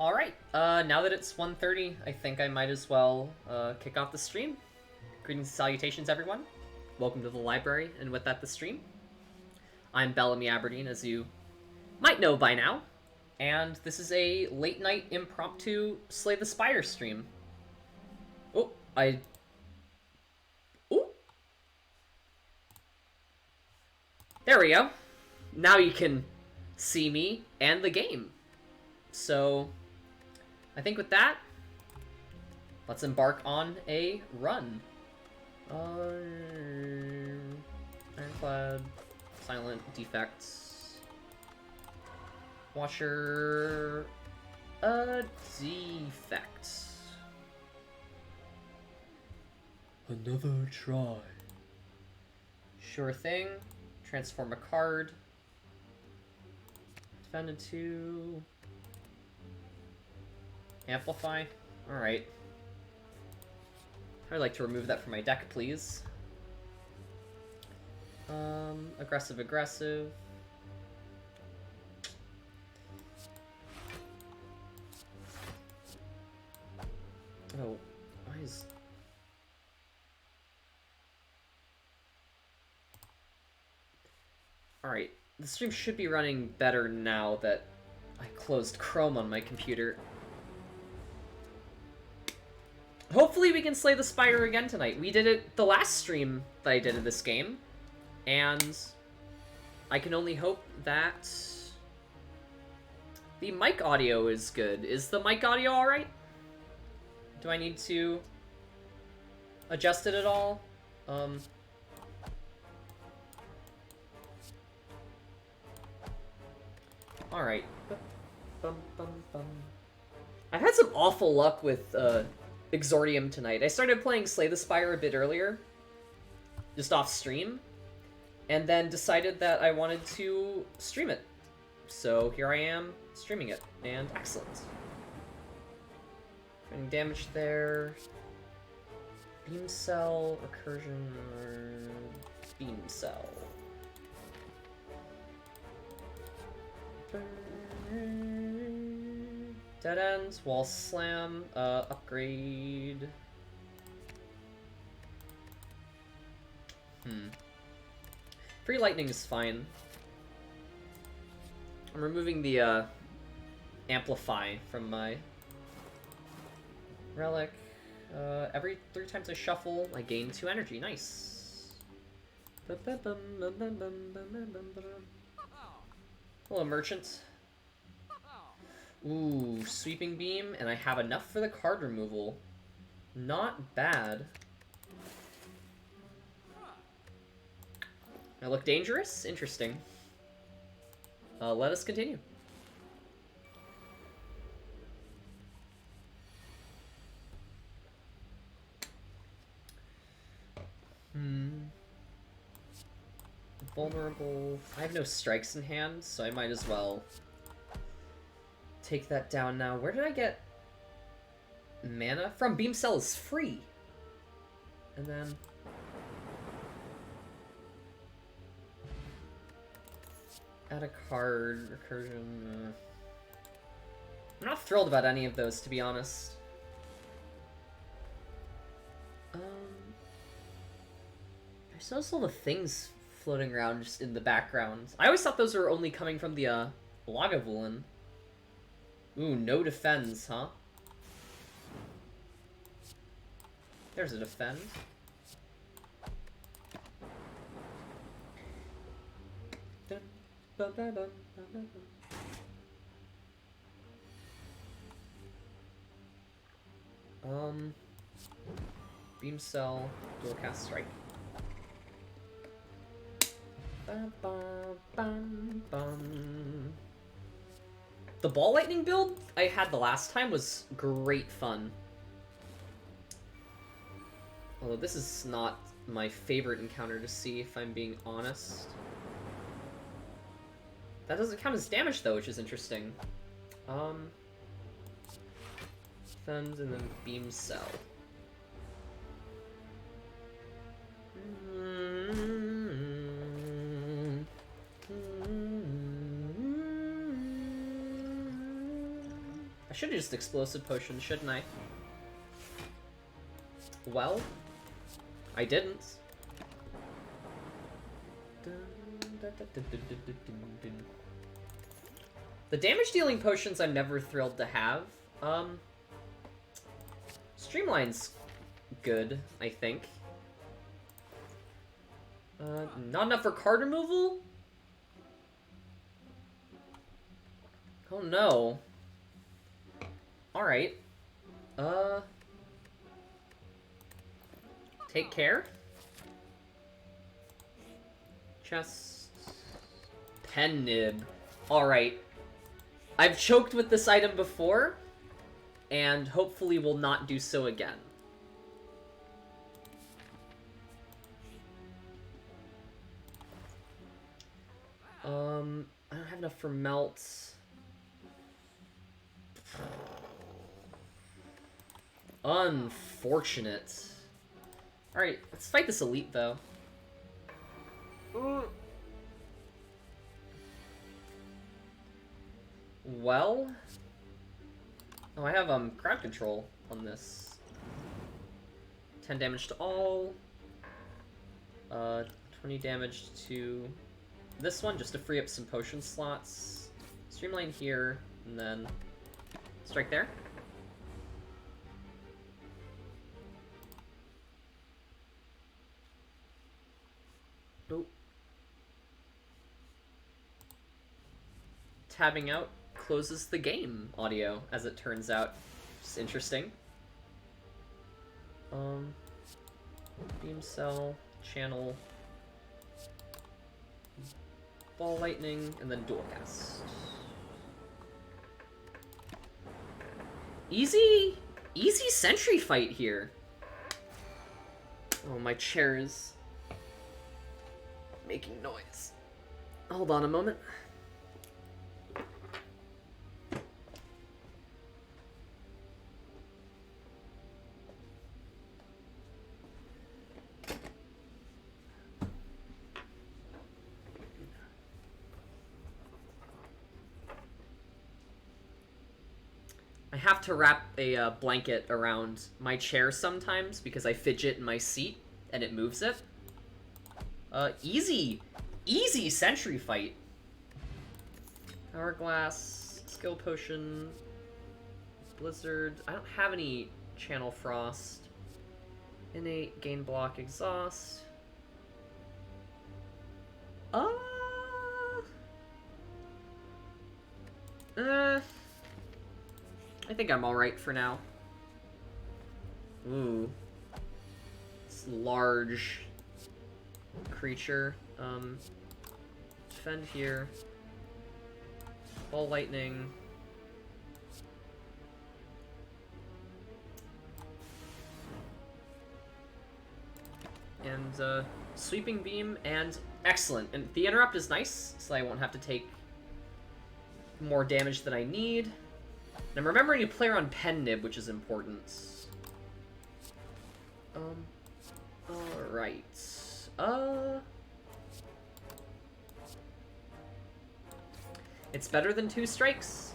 Alright, now that it's 1:30, I think I might as well kick off the stream. Greetings and salutations, everyone. Welcome to the library, and with that, the stream. I'm Bellamy Aberdeen, as you might know by now, and this is a late-night impromptu Slay the Spire stream. Oh, Ooh! There we go. Now you can see me and the game. So, I think with that, let's embark on a run. Ironclad, silent, defects, washer, defect. Another try. Sure thing. Transform a card. Defend into... Amplify? Alright. I'd like to remove that from my deck, please. Aggressive, aggressive. Oh, why is... Alright, the stream should be running better now that I closed Chrome on my computer. Hopefully we can slay the Spire again tonight. We did it the last stream that I did of this game, and I can only hope that the mic audio is good. Is the mic audio alright? Do I need to adjust it at all? Alright. I've had some awful luck with, Exordium tonight. I started playing Slay the Spire a bit earlier, just off stream, and then decided that I wanted to stream it. So here I am, streaming it, and excellent. Doing damage there. Beam Cell, Recursion, Beam Cell. Dead ends, wall slam, upgrade. Free lightning is fine. I'm removing the amplify from my relic. Every 3 times I shuffle, I gain 2 energy. Nice. Hello, merchant. Ooh, sweeping beam, and I have enough for the card removal. Not bad. I look dangerous? Interesting. Let us continue. Vulnerable. I have no strikes in hand, so I might as well take that down now. Where did I get mana from? Beam Cell is free. And then add a card, recursion. I'm not thrilled about any of those, to be honest. There's also the things floating around just in the background. I always thought those were only coming from the Lagavulin. Ooh, no defends, huh? There's a defend. Beam Cell, dual cast strike. The ball lightning build I had the last time was great fun. Although this is not my favorite encounter to see, if I'm being honest. That doesn't count as damage though, which is interesting. Defend and then Beam Cell. I should have just explosive potion, shouldn't I? Well, I didn't. The damage dealing potions I'm never thrilled to have. Streamline's good, I think. Not enough for card removal? Oh no. Alright. Take care. Chest. Pen nib. Alright. I've choked with this item before, and hopefully will not do so again. I don't have enough for melts. Unfortunate. Alright, let's fight this elite, though. Well... Oh, I have, crowd control on this. 10 damage to all. 20 damage to this one, just to free up some potion slots. Streamline here, and then strike there. Nope. Tabbing out closes the game audio, as it turns out. Just interesting. Beam cell, channel, ball lightning, and then dual cast. Easy sentry fight here. Oh, my chair is making noise. Hold on a moment. I have to wrap a blanket around my chair sometimes because I fidget in my seat and it moves it. Easy sentry fight. Hourglass, skill potion, blizzard. I don't have any channel frost. Innate, gain block, exhaust. I think I'm alright for now. Ooh. This large creature. Defend here. Ball lightning. And, sweeping beam, and excellent. And the interrupt is nice, so I won't have to take more damage than I need. And I'm remembering to play around pen nib, which is important. Alright. It's better than 2 strikes.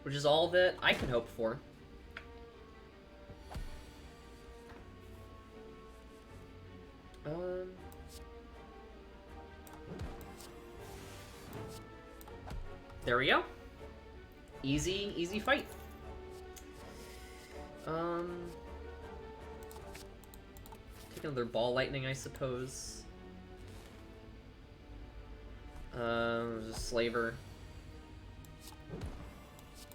Which is all that I can hope for. There we go. Easy fight. Take another ball lightning, I suppose. Just slaver.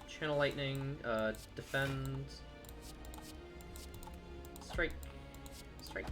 Channel lightning, defend. Strike. Strike.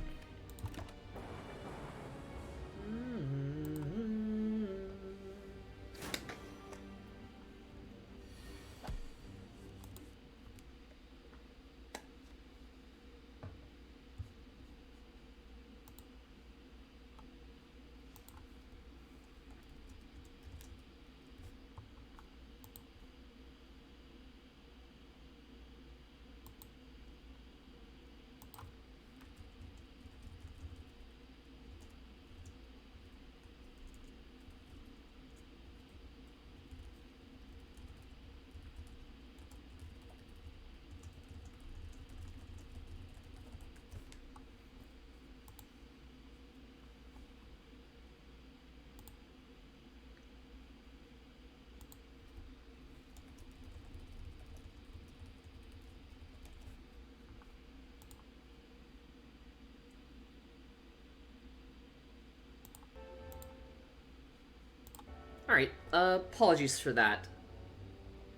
Alright, apologies for that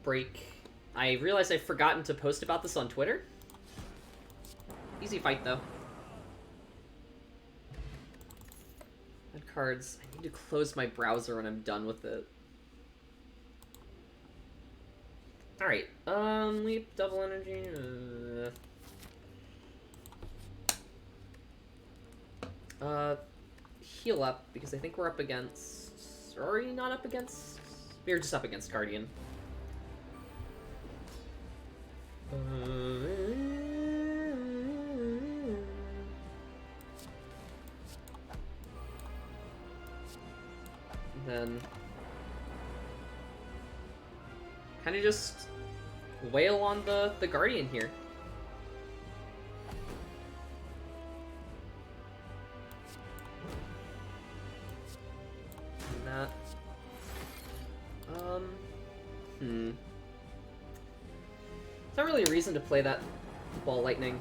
break. I realized I've forgotten to post about this on Twitter. Easy fight, though. Add cards. I need to close my browser when I'm done with it. Alright, leap, double energy, heal up, because I think we're up against... Or are we not up against? We're just up against Guardian. Then... kind of just wail on the Guardian here. That. There's not really a reason to play that Ball Lightning,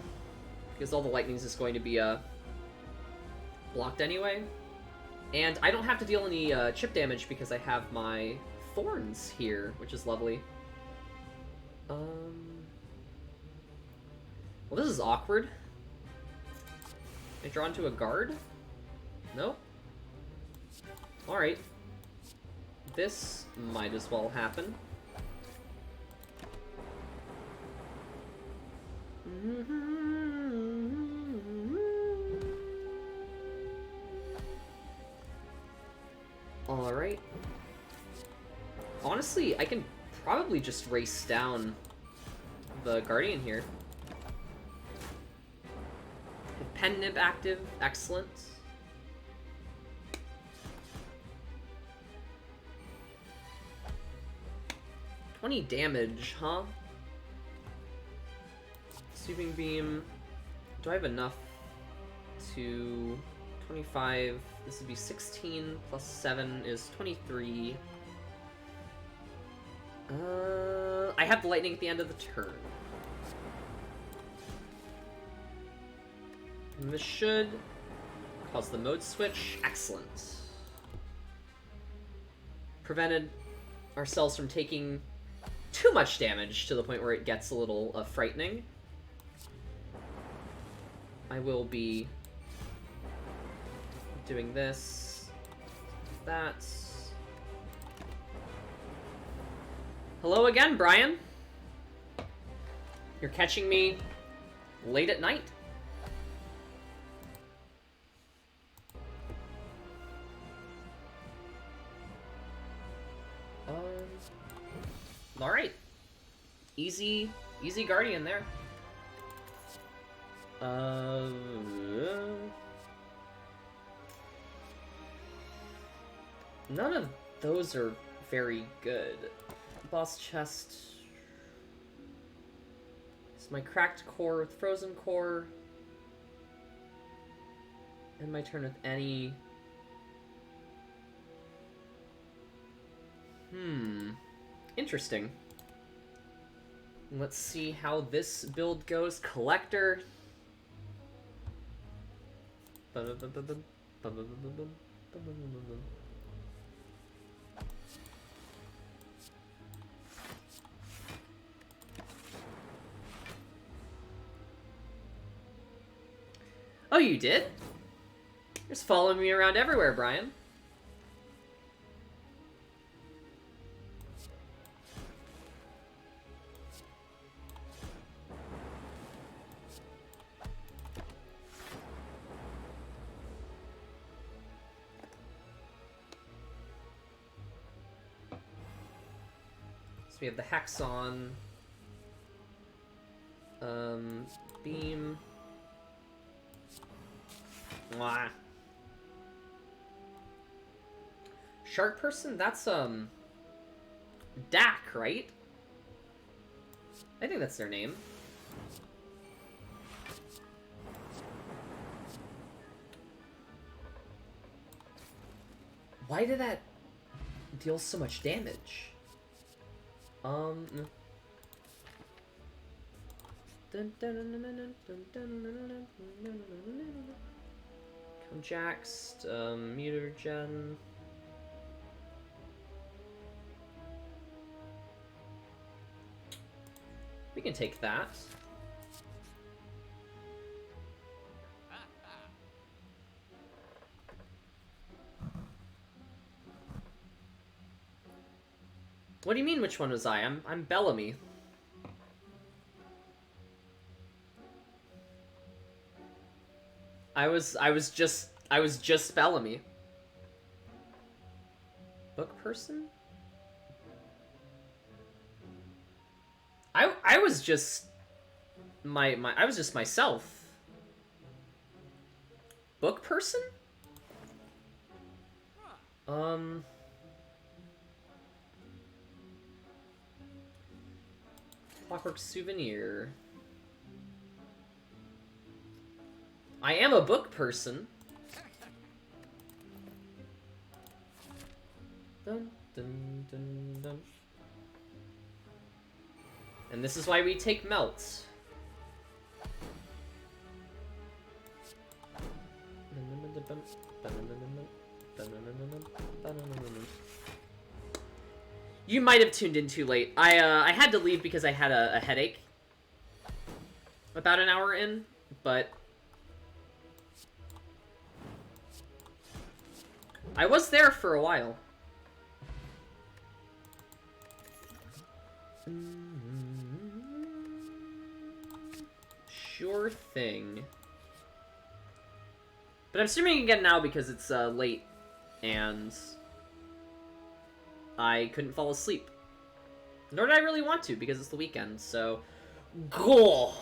because all the lightning's just going to be blocked anyway. And I don't have to deal any chip damage because I have my Thorns here, which is lovely. Well, this is awkward. I draw into a guard? No? Alright. This might as well happen. Alright. Honestly, I can probably just race down the Guardian here. Pen Nib active, excellent. $20 damage, huh? Sweeping Beam. Do I have enough to... 25... This would be 16 plus 7 is 23. I have the lightning at the end of the turn. And this should cause the mode switch. Excellent. Prevented ourselves from taking too much damage to the point where it gets a little frightening. I will be doing this, that. Hello again, Brian. You're catching me late at night. All right. Easy Guardian there. None of those are very good. Boss chest. It's my cracked core with frozen core. And my turn with any. Interesting. Let's see how this build goes. Collector. Oh, you did? You're just following me around everywhere, Brian. So we have the Hex on. Beam. Mwah. Shark Person? That's, Dak, right? I think that's their name. Why did that deal so much damage? Conjaxed, Mutagen. can take that. What do you mean, which one was I? I'm Bellamy. I was just Bellamy. Book person? I was just I was just myself. Book person? Clockwork souvenir. I am a book person. Dun, dun, dun, dun. And this is why we take melts. You might have tuned in too late. I had to leave because I had a headache about an hour in, but I was there for a while. Sure thing. But I'm streaming again now because it's late and I couldn't fall asleep. Nor did I really want to because it's the weekend, so... Goal!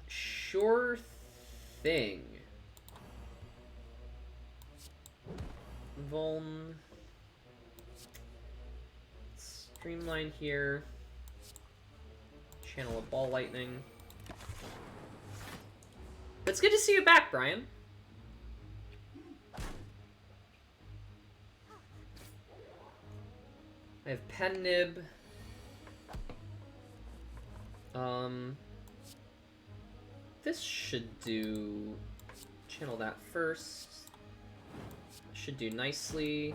Sure thing. Vuln. Streamline here. Channel of ball lightning. But it's good to see you back, Brian. I have pen nib. This should do... Channel that first. Should do nicely.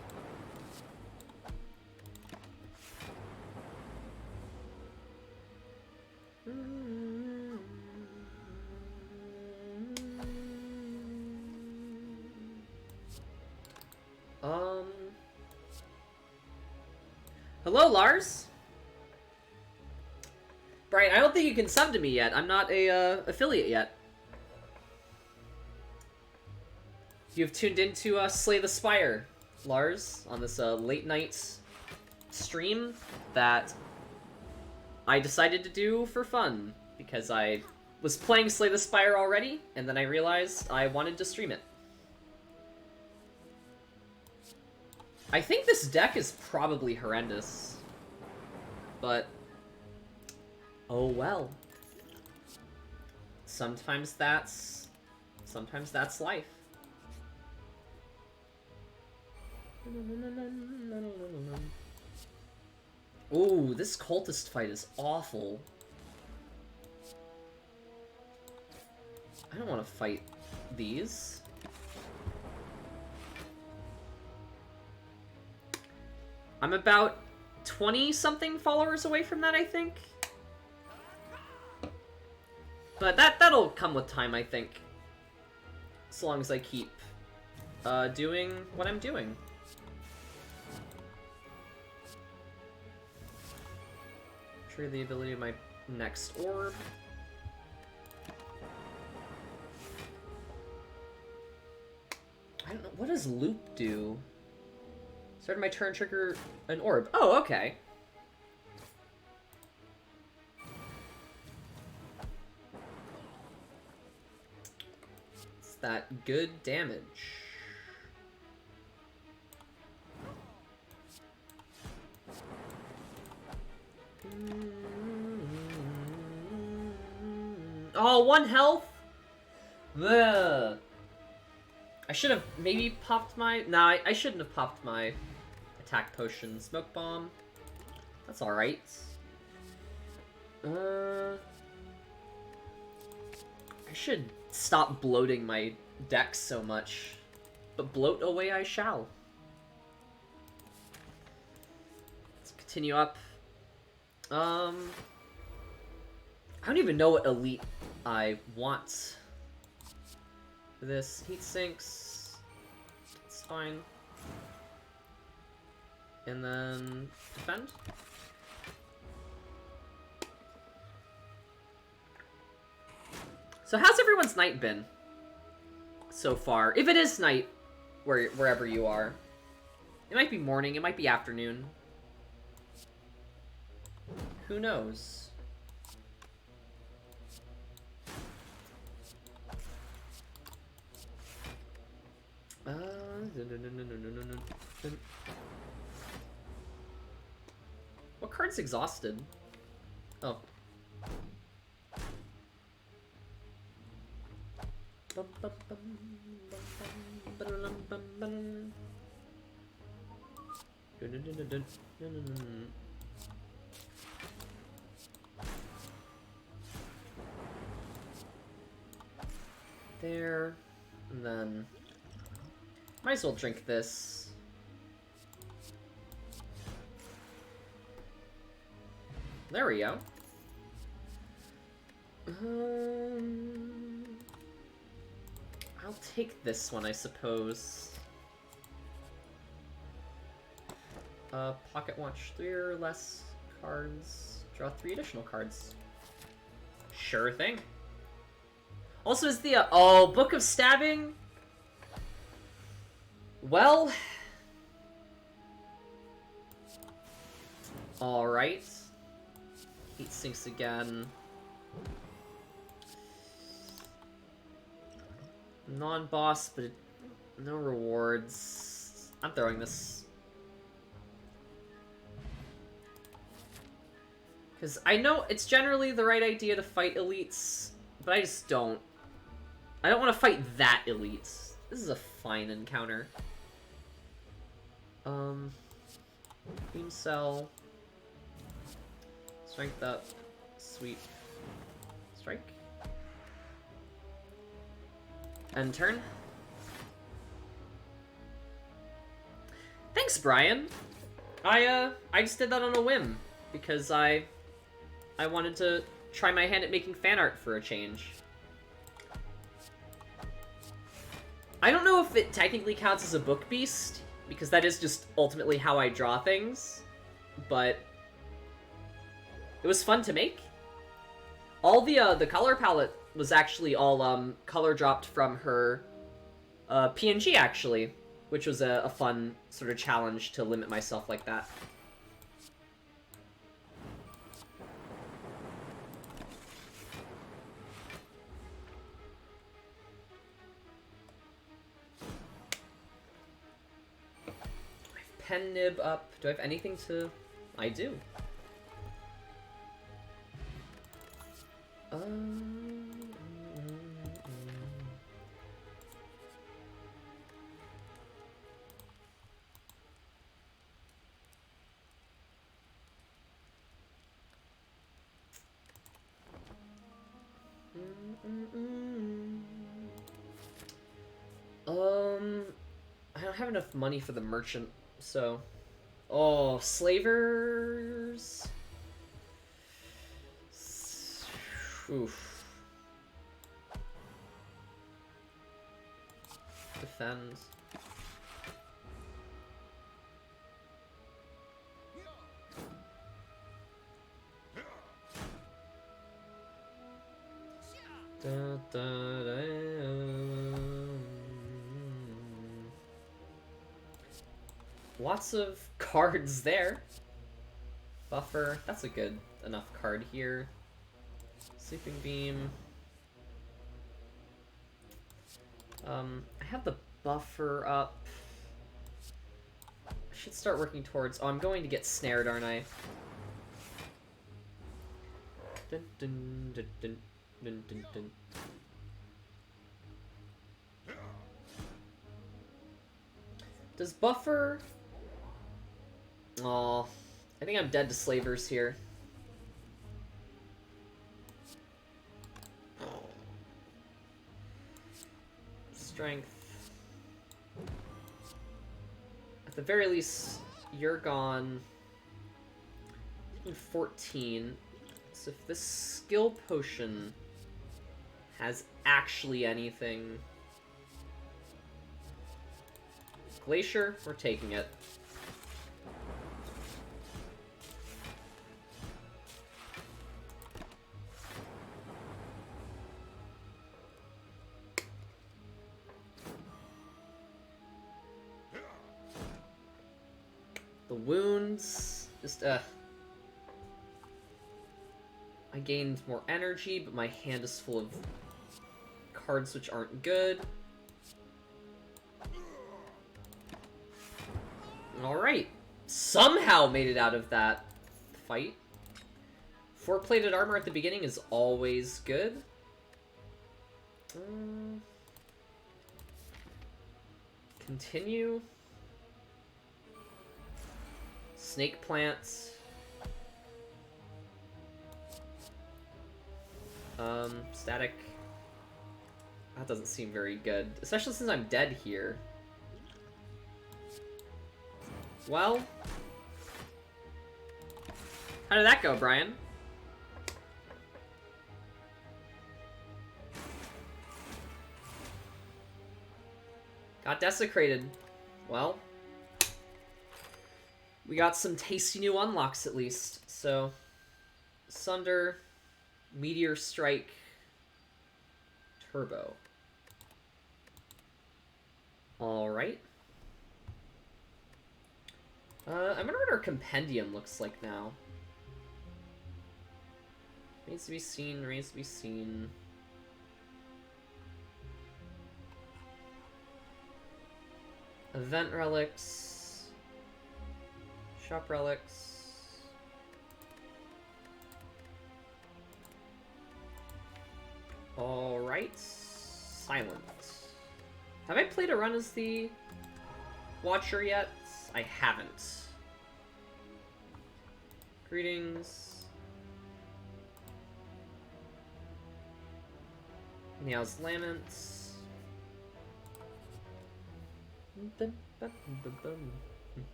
Hello, Lars. Brian, I don't think you can sub to me yet. I'm not a affiliate yet. You've tuned into Slay the Spire, Lars, on this late night stream that I decided to do for fun because I was playing Slay the Spire already, and then I realized I wanted to stream it. I think this deck is probably horrendous, but oh well. Sometimes that's life. Ooh, this cultist fight is awful. I don't want to fight these. I'm about 20-something followers away from that, I think. But that'll come with time, I think. As long as I keep doing what I'm doing. Trigger the ability of my next orb. I don't know, what does loop do? Started my turn, trigger an orb. Oh, okay. It's that good damage. Oh, 1 health? Ugh. I should have maybe popped my... Nah, I shouldn't have popped my attack potion. Smoke bomb. That's alright. I should stop bloating my deck so much. But bloat away I shall. Let's continue up. I don't even know what elite I want for this. Heat sinks. It's fine. And then defend. So how's everyone's night been so far? If it is night, wherever you are. It might be morning, it might be afternoon. Who knows? What card's exhausted? Oh. There, and then might as well drink this. There we go. I'll take this one, I suppose. Pocket watch 3 or less cards. Draw 3 additional cards. Sure thing. Also, is the, oh, Book of Stabbing? Well... Alright. Heat sinks again. Non-boss, but no rewards. I'm throwing this. Because I know it's generally the right idea to fight elites, but I just don't. I don't want to fight that elite. This is a fine encounter. Beam Cell. Strength up. Sweet. Strike. End turn. Thanks, Brian. I just did that on a whim because I wanted to try my hand at making fan art for a change. I don't know if it technically counts as a book beast because that is just ultimately how I draw things, but it was fun to make. All the color palette was actually all color dropped from her PNG actually, which was a fun sort of challenge to limit myself like that. I have pen nib up. Do I have anything to... I do. I don't have enough money for the merchant, so... Oh, slavers... Oof. Defend. Da, da, da. Lots of cards there. Buffer, that's a good enough card here. Sleeping Beam. I have the buffer up. I should start working towards... Oh, I'm going to get snared, aren't I? Dun, dun, dun, dun, dun, dun, dun. Does buffer... Aw, I think I'm dead to slavers here. Strength. At the very least, you're gone. 14. So if this skill potion has actually anything... Glacier, we're taking it. The wounds, just, I gained more energy, but my hand is full of cards which aren't good. Alright. Somehow made it out of that fight. 4-plated armor at the beginning is always good. Continue. Snake plants. Static. That doesn't seem very good, especially since I'm dead here. Well, how did that go, Brian? Got desecrated. Well, we got some tasty new unlocks at least. So, Sunder, Meteor Strike, Turbo. Alright. I wonder what our compendium looks like now. Remains to be seen, remains to be seen. Event relics. Shop relics. Alright. Silent. Have I played a run as the Watcher yet? I haven't. Greetings. Meow's Laments.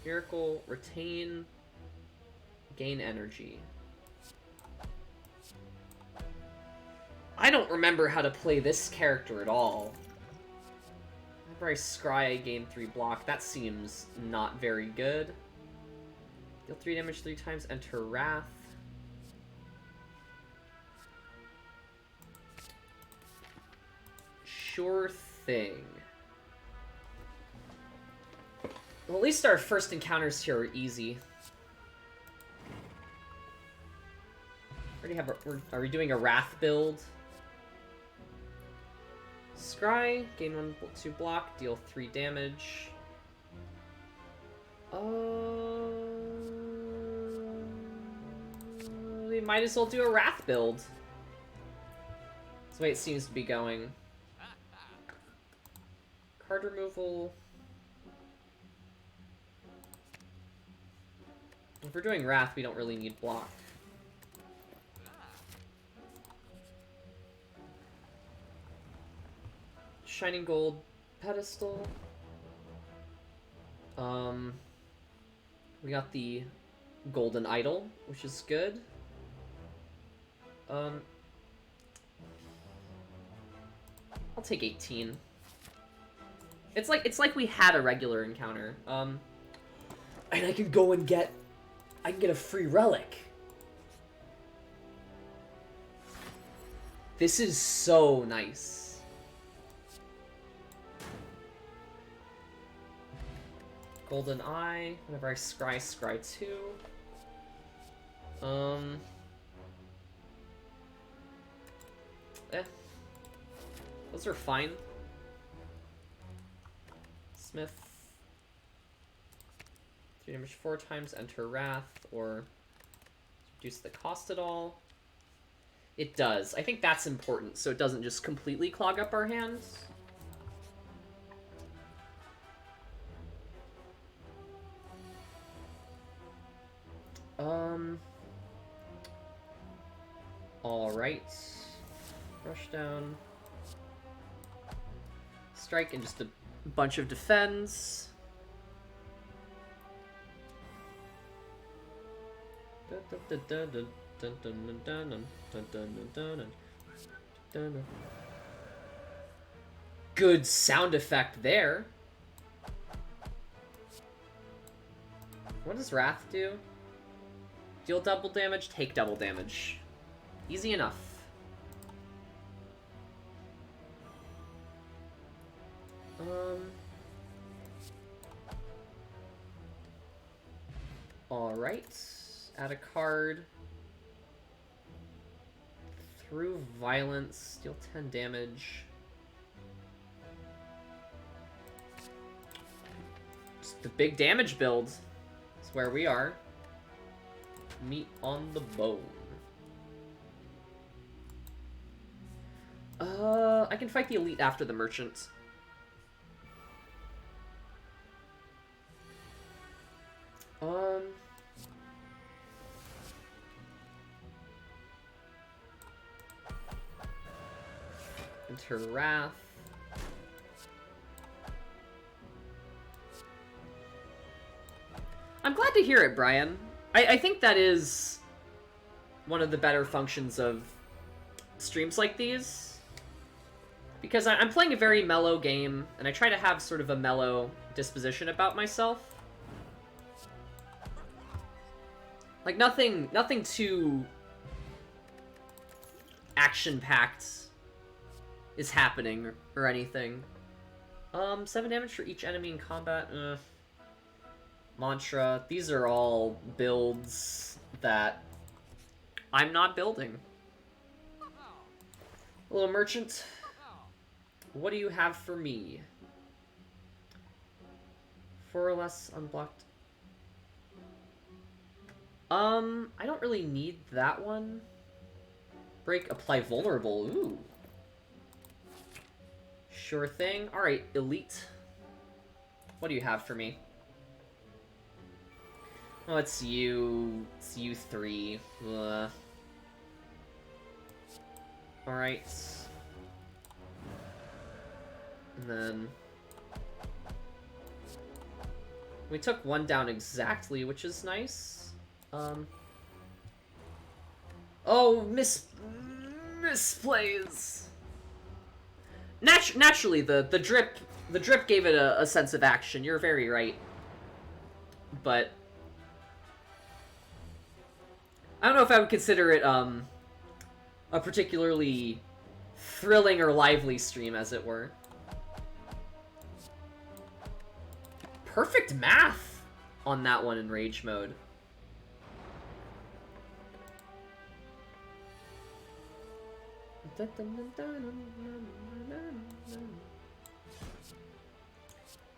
Miracle, retain, gain energy. I don't remember how to play this character at all. Whenever I scry, I gain 3 block. That seems not very good. Deal 3 damage 3 times, enter Wrath. Sure thing. Well, at least our first encounters here are easy. Already have are we doing a Wrath build? Scry, gain 1/2 block, deal 3 damage. We might as well do a Wrath build. That's the way it seems to be going. Card removal. If we're doing Wrath, we don't really need block. Shining Gold Pedestal. We got the Golden Idol, which is good. I'll take 18. It's like we had a regular encounter. And I can go and get a free relic. This is so nice. Golden Eye, whenever I scry 2. Those are fine. Smith. 3 damage 4 times, enter Wrath, or reduce the cost at all. It does. I think that's important, so it doesn't just completely clog up our hands. Alright. Rush down. Strike and just a bunch of defense. Good sound effect there. What does Wrath do? Deal double damage, take double damage. Easy enough. Alright. Add a card. Through violence, deal 10 damage. Just the big damage build is where we are. Meat on the bone. I can fight the elite after the merchant. Enter Wrath. I'm glad to hear it, Brian. I think that is one of the better functions of streams like these. Because I'm playing a very mellow game, and I try to have sort of a mellow disposition about myself. Like, nothing too action-packed is happening or anything. 7 damage for each enemy in combat. Mantra. These are all builds that I'm not building. Hello, merchant. What do you have for me? 4 or less unblocked. I don't really need that one. Break, apply vulnerable. Ooh. Sure thing. Alright, elite. What do you have for me? Oh, it's you. It's you 3. Alright. And then... we took 1 down exactly, which is nice. Oh, misplays. Naturally, the drip gave it a sense of action. You're very right. But I don't know if I would consider it a particularly thrilling or lively stream, as it were. Perfect math on that one in rage mode.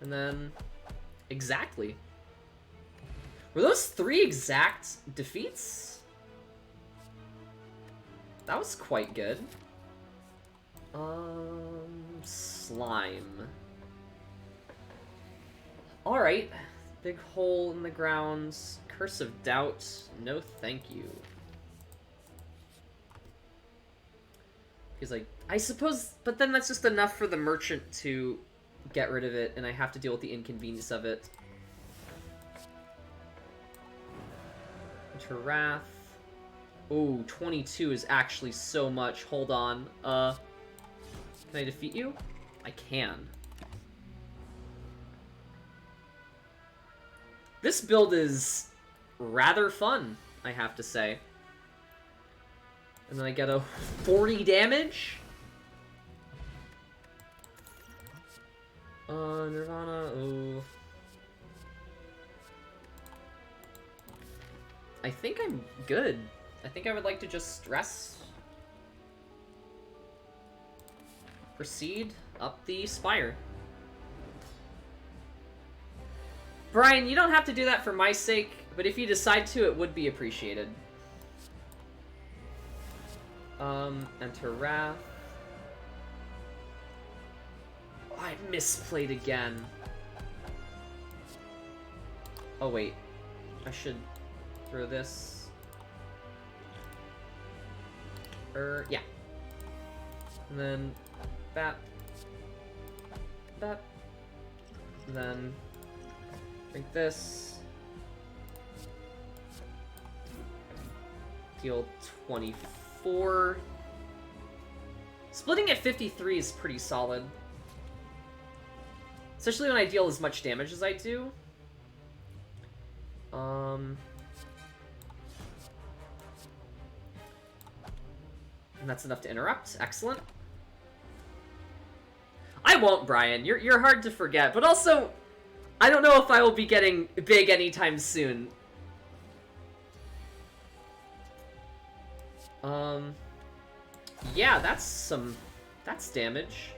And then... exactly. Were those 3 exact defeats? That was quite good. Slime. Alright. Big hole in the ground. Curse of Doubt. No thank you. He's like, I suppose, but then that's just enough for the merchant to get rid of it, and I have to deal with the inconvenience of it. Enter Wrath. Oh, 22 is actually so much. Hold on. Can I defeat you? I can. This build is rather fun, I have to say. And then I get a 40 damage? Nirvana, oh. I think I'm good. I think I would like to just rest. Proceed up the Spire. Brian, you don't have to do that for my sake, but if you decide to, it would be appreciated. Enter Wrath. Oh, I misplayed again. Oh, wait. I should throw this. Yeah. And then... bap. Bap. And then... drink this. Deal 24. Splitting at 53 is pretty solid. Especially when I deal as much damage as I do. And that's enough to interrupt. Excellent. I won't, Brian. You're hard to forget, but also, I don't know if I will be getting big anytime soon. Yeah, that's damage.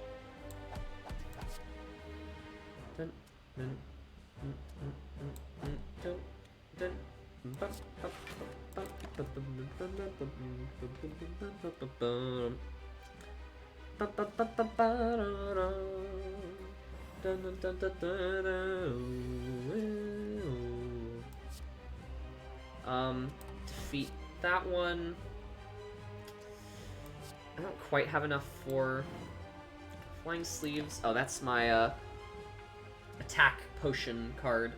Defeat that one. I don't quite have enough for Flying Sleeves. Oh, that's my attack potion card.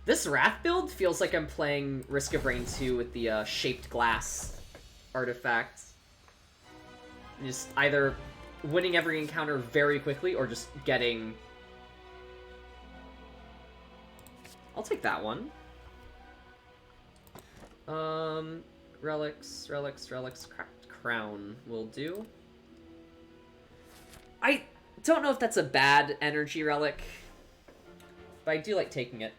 This Wrath build feels like I'm playing Risk of Rain 2 with the shaped glass artifact. Just either winning every encounter very quickly or just getting... I'll take that one. Relics, cracked crown will do. I don't know if that's a bad energy relic, but I do like taking it.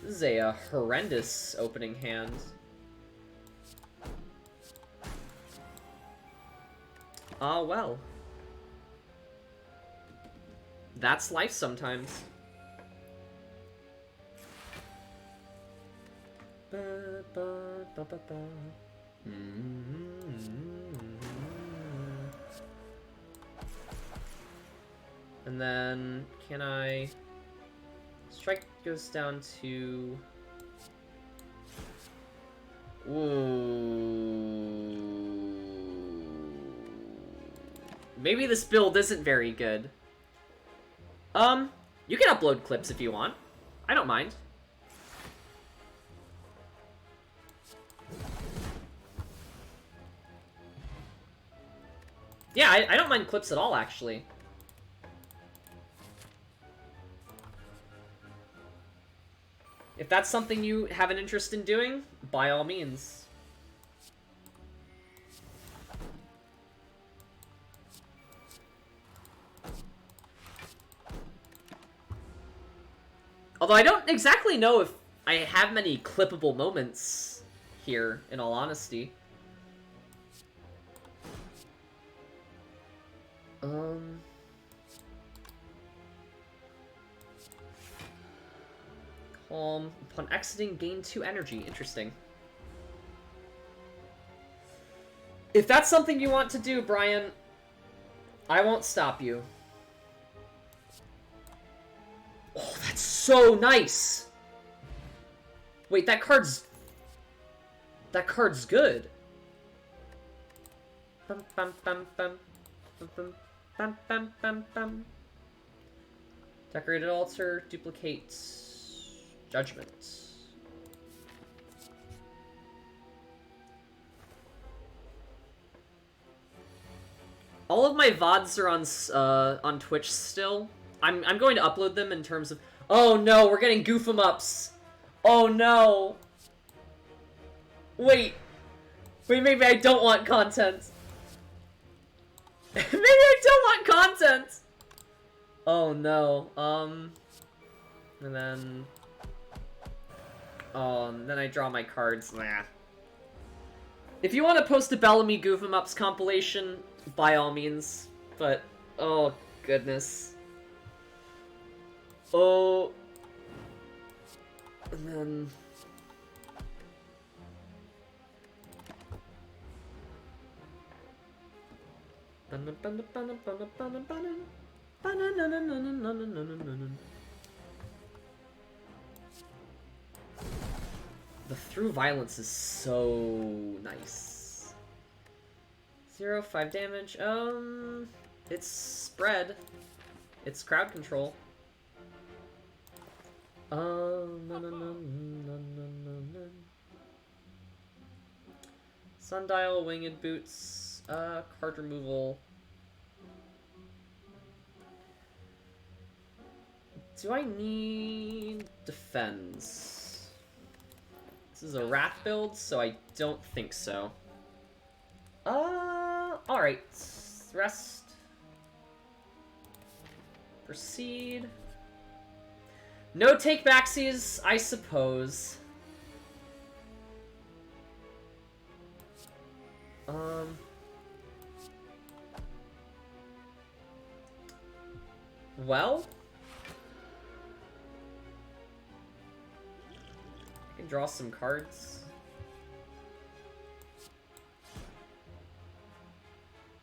This is a horrendous opening hand. Ah, well. That's life sometimes. And then, can I... Strike goes down to... Ooh. Maybe this build isn't very good. You can upload clips if you want. I don't mind. Yeah, I don't mind clips at all, actually. If that's something you have an interest in doing, by all means. Although I don't exactly know if I have many clippable moments here, in all honesty. Calm. Upon exiting, gain 2 energy. Interesting. If that's something you want to do, Brian, I won't stop you. Oh, that's so nice! Wait, that card's good. Bum, bum, bum, bum. Bum, bum, bum, bum, bum. Decorated altar, duplicate judgment. All of my VODs are on Twitch still. I'm going to upload them in terms of... Oh no, we're getting goof 'em ups. Oh no. Wait, maybe I don't want content. Maybe I don't want content! Oh no, and then... Oh, and then I draw my cards. Nah. If you want to post a Bellamy Goof 'em Ups compilation, by all means. But, oh goodness. Oh. And then... The through violence is so nice. 0, 5 damage. It's spread. It's crowd control. Sundial, winged boots, card removal. Do I need defense? This is a Wrath build, so I don't think so. Alright. Rest. Proceed. No take-backsies, I suppose. Well, I can draw some cards.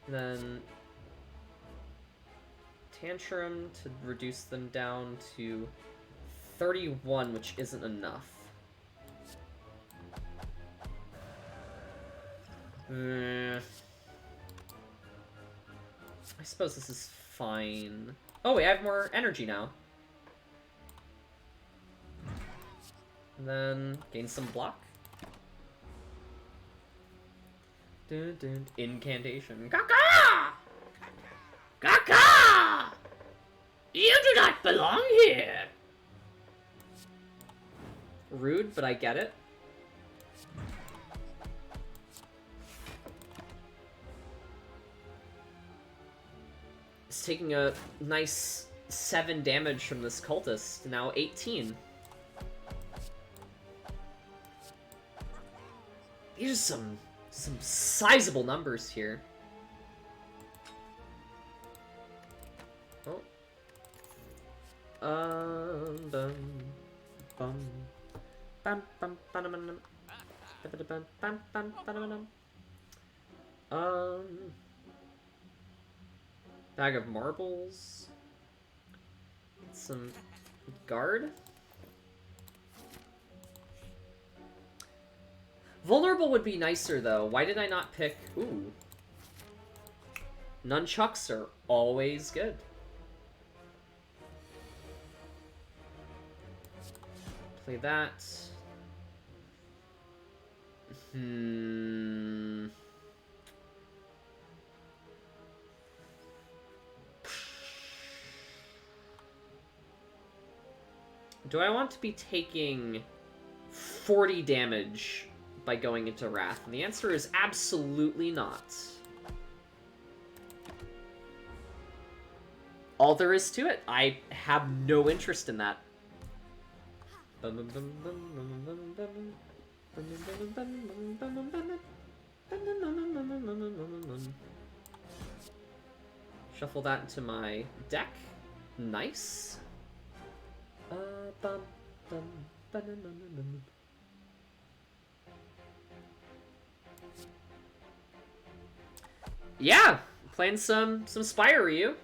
Then Tantrum to reduce them down to 31, which isn't enough. I suppose this is fine. Oh wait, I have more energy now. And then gain some block. Dun, dun, incantation. Kaka! Kaka! You do not belong here! Rude, but I get it. It's taking a nice 7 damage from this cultist, now 18. These are some sizable numbers here. Oh. Bum, bum, bum, bum, bum, bag of marbles. Some guard. Vulnerable would be nicer, though. Why did I not pick... Ooh. Nunchucks are always good. Play that. Do I want to be taking 40 damage by going into Wrath? And the answer is absolutely not. All there is to it. I have no interest in that. Shuffle that into my deck. Nice. Yeah, playing some Spire, Ryu.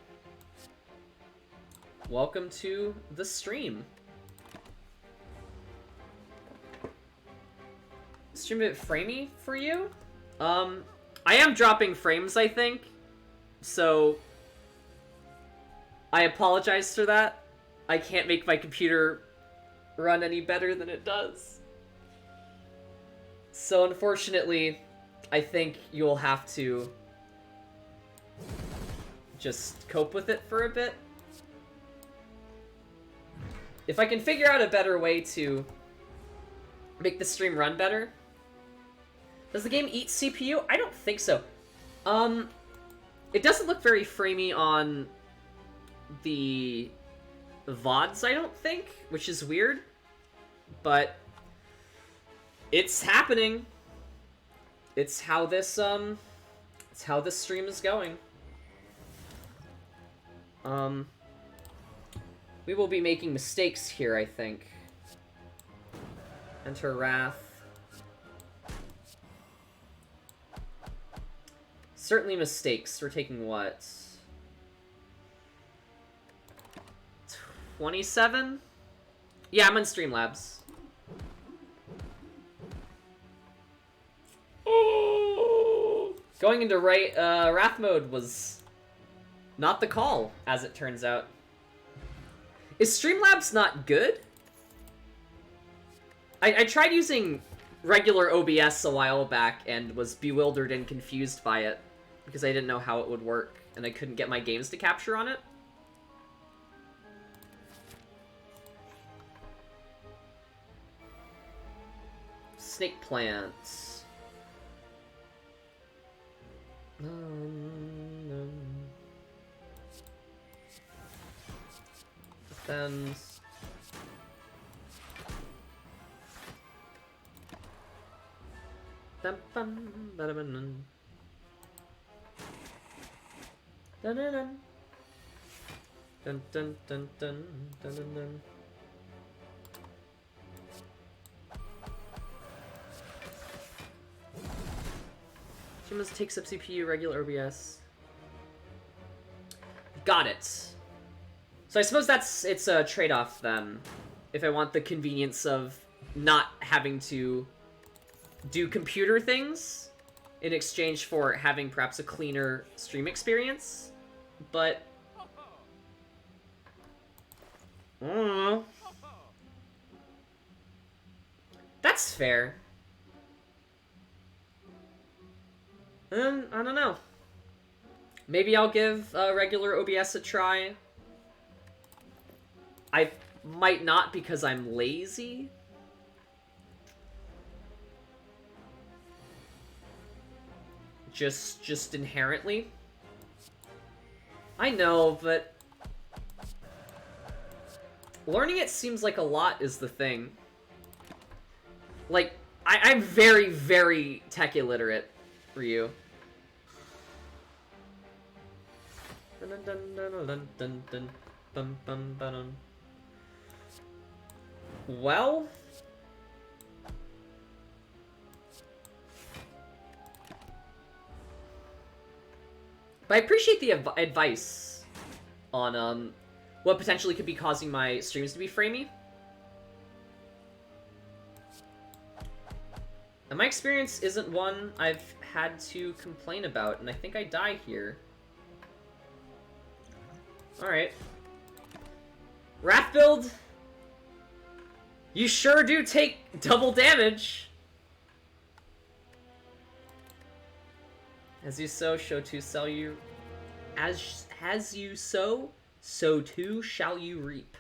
Welcome to the stream. Stream a bit framey for you. I am dropping frames, I think, so I apologize for that. I can't make my computer run any better than it does. So unfortunately, I think you'll have to just cope with it for a bit. If I can figure out a better way to make the stream run better. Does the game eat CPU? I don't think so. It doesn't look very framey on the VODs, I don't think, which is weird. But it's happening. It's how this stream is going. We will be making mistakes here, I think. Enter Wrath. Certainly mistakes. We're taking what? 27? Yeah, I'm on Streamlabs. Going into Wrath mode was not the call, as it turns out. Is Streamlabs not good? I tried using regular OBS a while back and was bewildered and confused by it because I didn't know how it would work and I couldn't get my games to capture on it. Snake plants. Defense. Dun dun dun dun dun dun dun dun dun dun dun. Humans takes up CPU, regular OBS. Got it. So I suppose it's a trade-off then. If I want the convenience of not having to do computer things in exchange for having perhaps a cleaner stream experience. But I don't know. That's fair. I don't know. Maybe I'll give regular OBS a try. I might not because I'm lazy. Just inherently. I know, but learning it seems like a lot is the thing. Like, I'm very, very tech illiterate, Ryu. Well, but I appreciate the advice on what potentially could be causing my streams to be framey. And my experience isn't one I've had to complain about, and I think I die here. Alright. Wrath build! You sure do take double damage! As you sow, shall you... As you sow, so too shall you reap.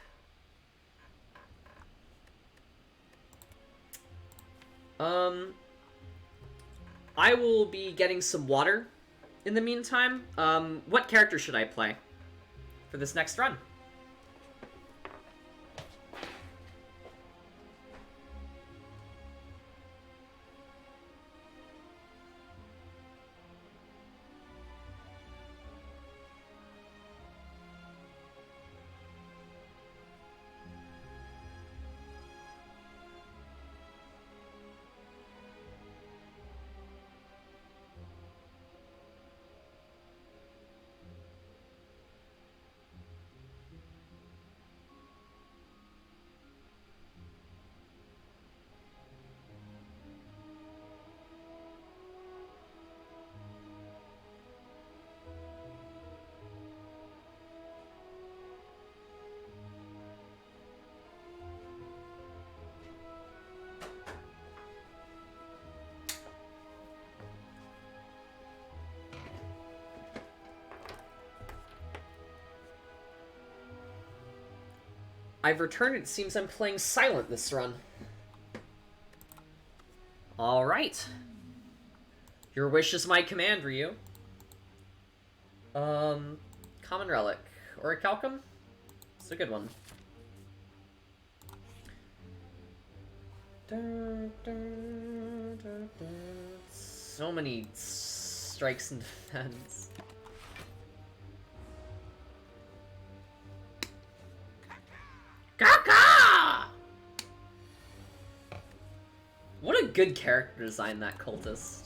I will be getting some water in the meantime. What character should I play for this next run? I've returned. It seems I'm playing silent this run. Alright. Your wish is my command, Ryu. Common Relic. Orichalcum? It's a good one. So many strikes and defense. Kaka! What a good character design, that cultist.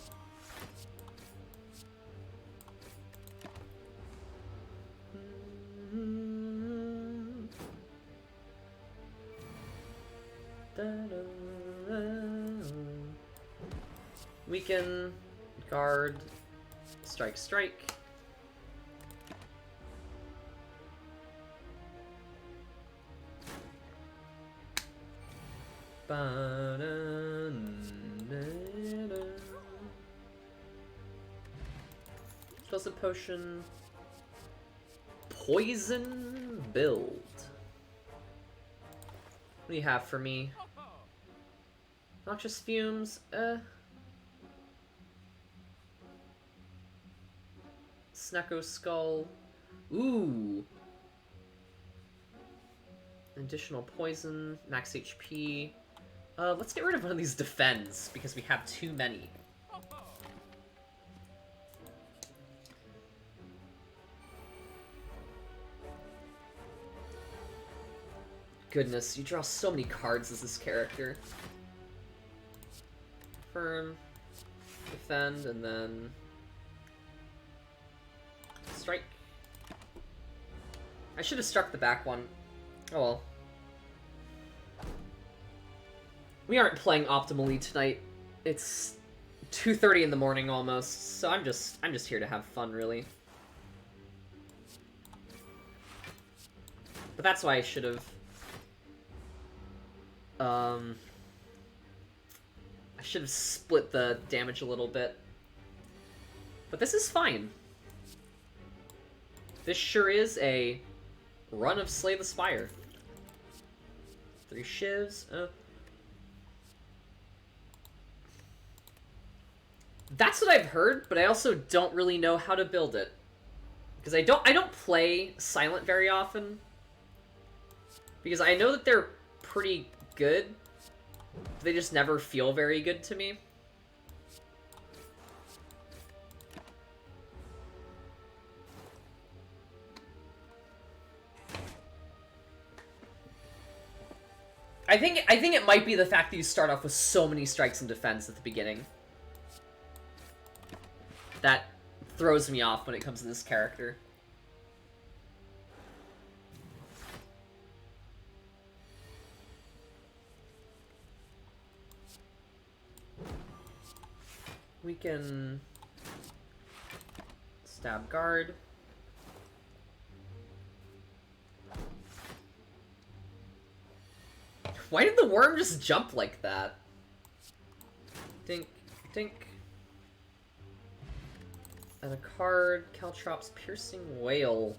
Weaken, guard, Strike, strike. Plus a potion. Poison build. What do you have for me? Noxious fumes. Snecko skull. Ooh. Additional poison. Max HP. Let's get rid of one of these defends because we have too many. Goodness, you draw so many cards as this character. Firm, defend, and then strike. I should have struck the back one. Oh well. We aren't playing optimally tonight. It's 2:30 in the morning almost, so I'm just here to have fun, really. But that's why I should have. I should have split the damage a little bit. But this is fine. This sure is a run of Slay the Spire. 3 shivs. That's what I've heard, but I also don't really know how to build it. Because I don't play Silent very often. Because I know that they're pretty good. They just never feel very good to me. I think it might be the fact that you start off with so many strikes and defense at the beginning. That throws me off when it comes to this character. We can stab guard. Why did the worm just jump like that? Dink, dink. And a card, Caltrops Piercing Whale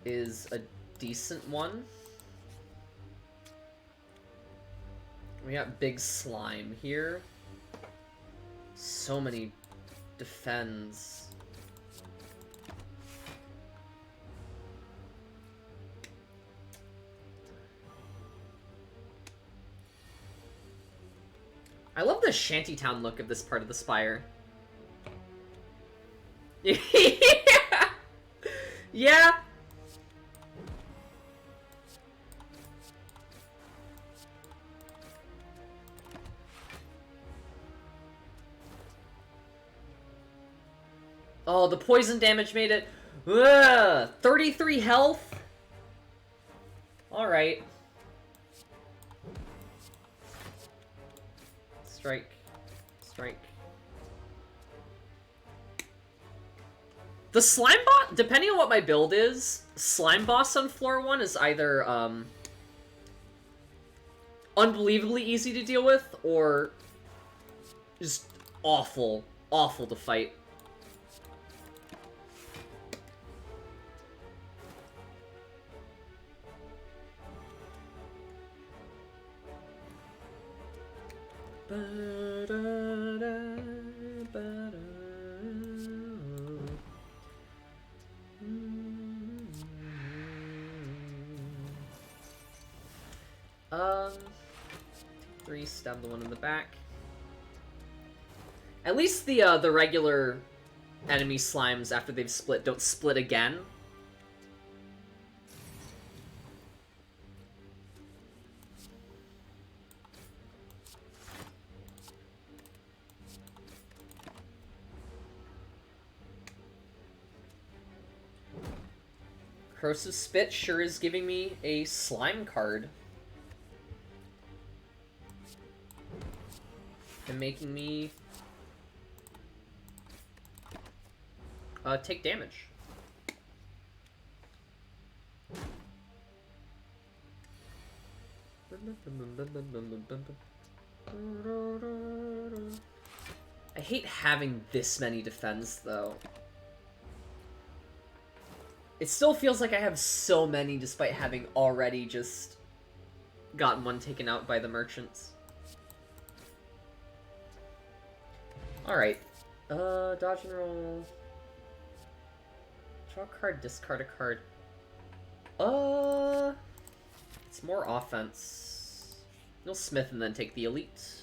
is a decent one. We got Big Slime here. So many defends. I love the shantytown look of this part of the Spire. Yeah. Yeah. Oh, the poison damage made it. Ugh, 33 health. All right. Strike. Strike. The slime bot, depending on what my build is, slime boss on floor 1 is either unbelievably easy to deal with or just awful, awful to fight. Three, stab the one in the back. At least the regular enemy slimes, after they've split, don't split again. Corrosive Spit sure is giving me a slime card. And making me take damage. I hate having this many defense, though. It still feels like I have so many despite having already just gotten one taken out by the merchants. Alright. Dodge and roll. Draw a card, discard a card. It's more offense. You'll Smith and then take the elite.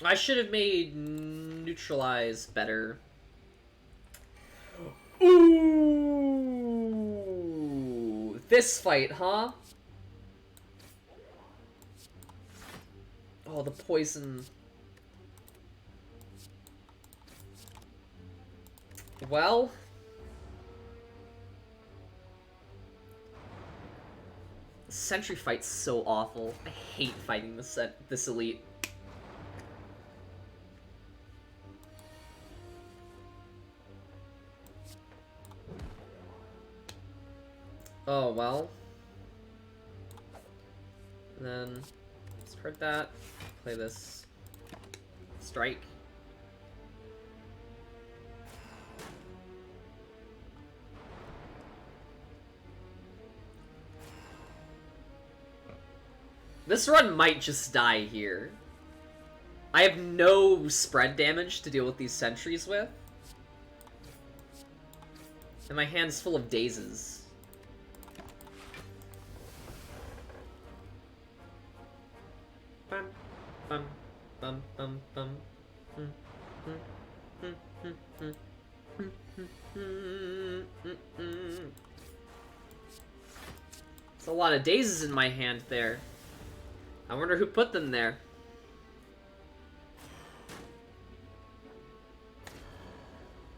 I should have made neutralize better. Ooh, this fight, huh? Oh, the poison. Well, the sentry fight's so awful. I hate fighting this elite. Oh, well. And then discard that. Play this. Strike. This run might just die here. I have no spread damage to deal with these sentries with. And my hand's full of dazes. Bum, bum, bum, bum, bum. There's a lot of dazes in my hand there. I wonder who put them there.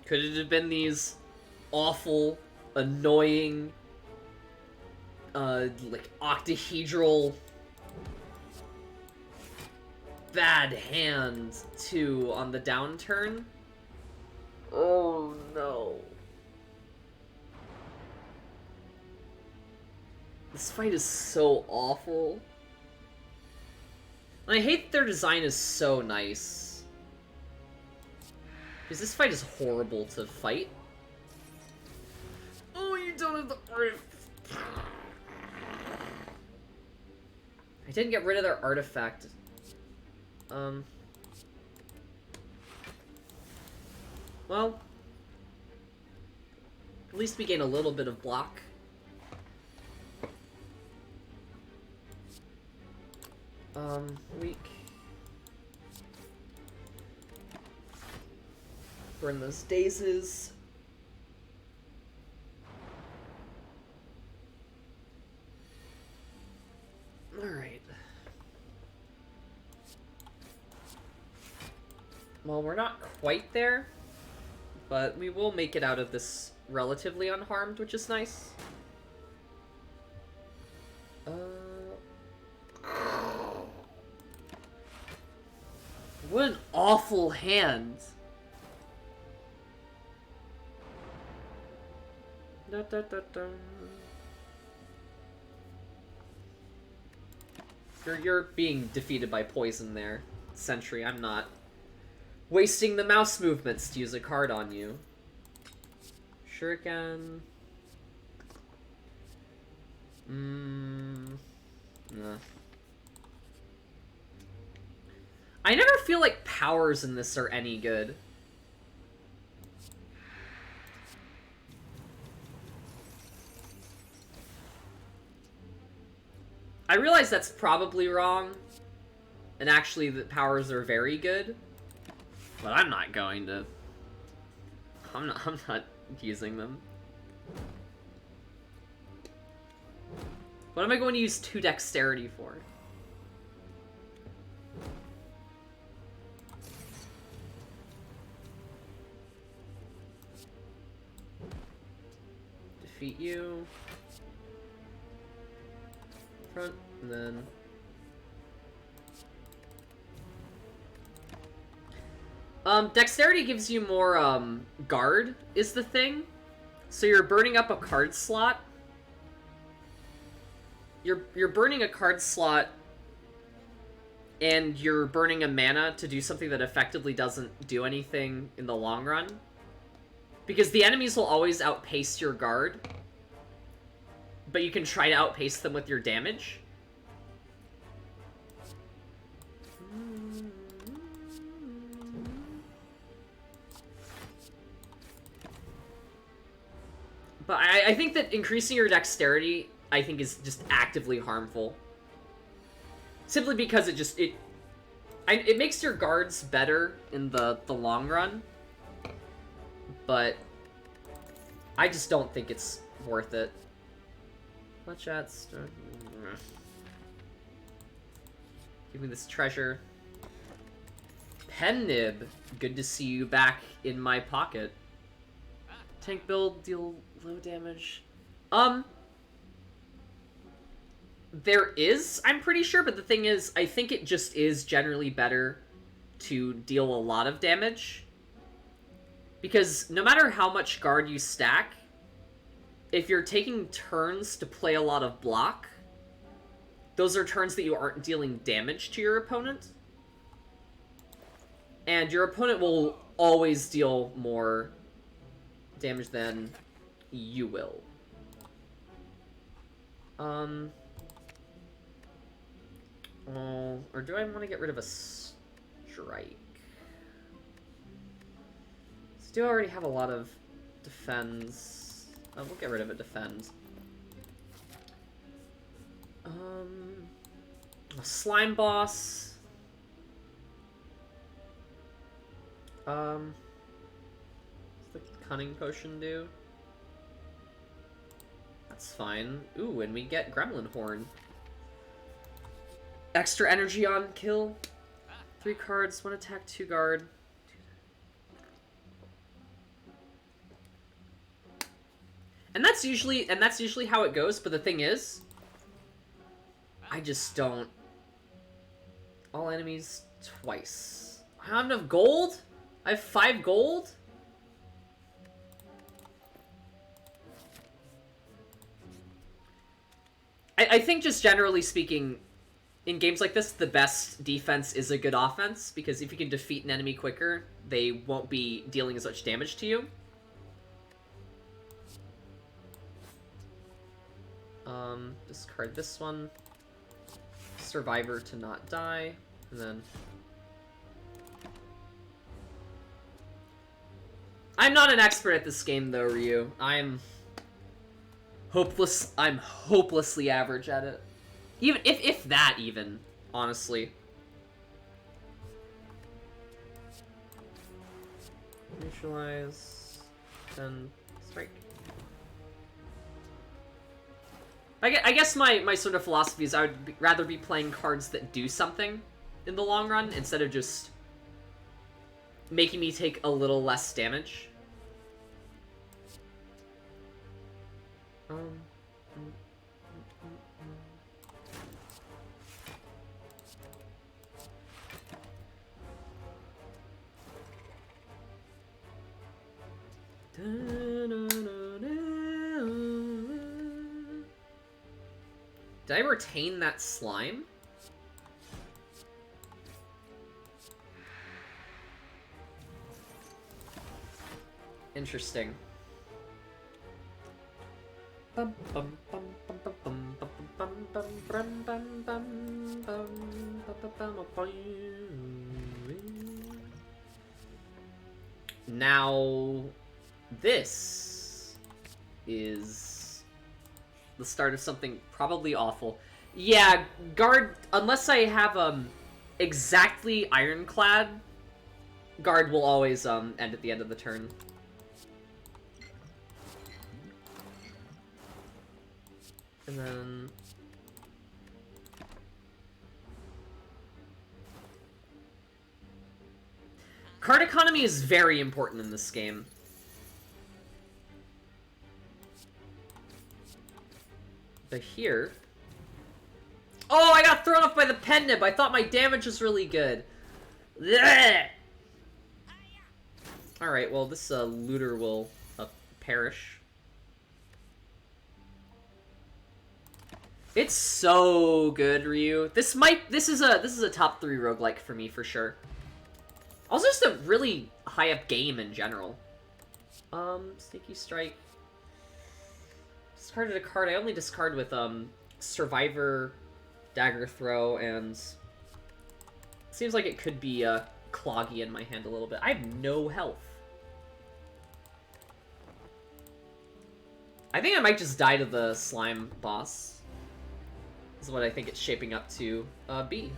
Could it have been these awful, annoying, like, octahedral bad hand, too, on the downturn? Oh, no. This fight is so awful. And I hate their design is so nice. Because this fight is horrible to fight. Oh, you don't have the earth. I didn't get rid of their artifact. Well, at least we gain a little bit of block. Weak. Burn those dazes. Alright. Well, we're not quite there, but we will make it out of this relatively unharmed, which is nice. What an awful hand. Da, da, da, da. You're being defeated by poison there, Sentry. I'm not wasting the mouse movements to use a card on you. Shuriken. Nah. I never feel like powers in this are any good. I realize that's probably wrong, and actually the powers are very good, but I'm not going to. I'm not using them. What am I going to use 2 dexterity for? Defeat you. Front, and then Dexterity gives you more, guard is the thing. So you're burning up a card slot. You're burning a card slot, and you're burning a mana to do something that effectively doesn't do anything in the long run. Because the enemies will always outpace your guard, but you can try to outpace them with your damage. But I think that increasing your dexterity, I think, is just actively harmful. Simply because it makes your guards better in the long run. But I just don't think it's worth it. Let's chat. Give me this treasure. Pen nib. Good to see you back in my pocket. Tank build, deal low damage. There is, I'm pretty sure, but the thing is, I think it just is generally better to deal a lot of damage. Because no matter how much guard you stack, if you're taking turns to play a lot of block, those are turns that you aren't dealing damage to your opponent. And your opponent will always deal more damage than you will. Or do I want to get rid of a strike? Do already have a lot of defense. We'll get rid of a defend. A slime boss. What's the cunning potion do? That's fine. Ooh, and we get gremlin horn. Extra energy on kill. 3 cards, 1 attack, 2 guard. And that's usually how it goes, but the thing is, I just don't. All enemies twice. I don't have enough gold? I have 5 gold? I think just generally speaking, in games like this, the best defense is a good offense, because if you can defeat an enemy quicker, they won't be dealing as much damage to you. Discard this one. Survivor to not die. And then... I'm not an expert at this game, though, Ryu. I'm hopelessly average at it. Even, if that, even, honestly. Neutralize. Then strike. I guess my sort of philosophy is I would rather be playing cards that do something in the long run instead of just making me take a little less damage. Did I retain that slime? Interesting. Now, this is the start of something probably awful. Yeah, guard, unless I have exactly ironclad, guard will always end at the end of the turn. And then card economy is very important in this game. But here... Oh, I got thrown off by the pen nib! I thought my damage was really good. Blech! Alright, well, this looter will perish. It's so good, Ryu. This is a top 3 roguelike for me for sure. Also just a really high up game in general. Sneaky Strike. Discarded a card. I only discard with Survivor, Dagger Throw, and seems like it could be cloggy in my hand a little bit. I have no health. I think I might just die to the slime boss. Is what I think it's shaping up to be.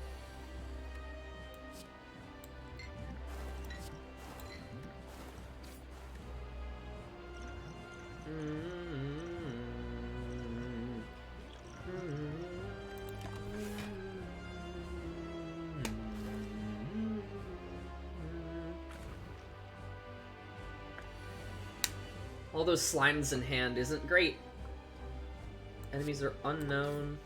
All those slimes in hand isn't great. Enemies are unknown.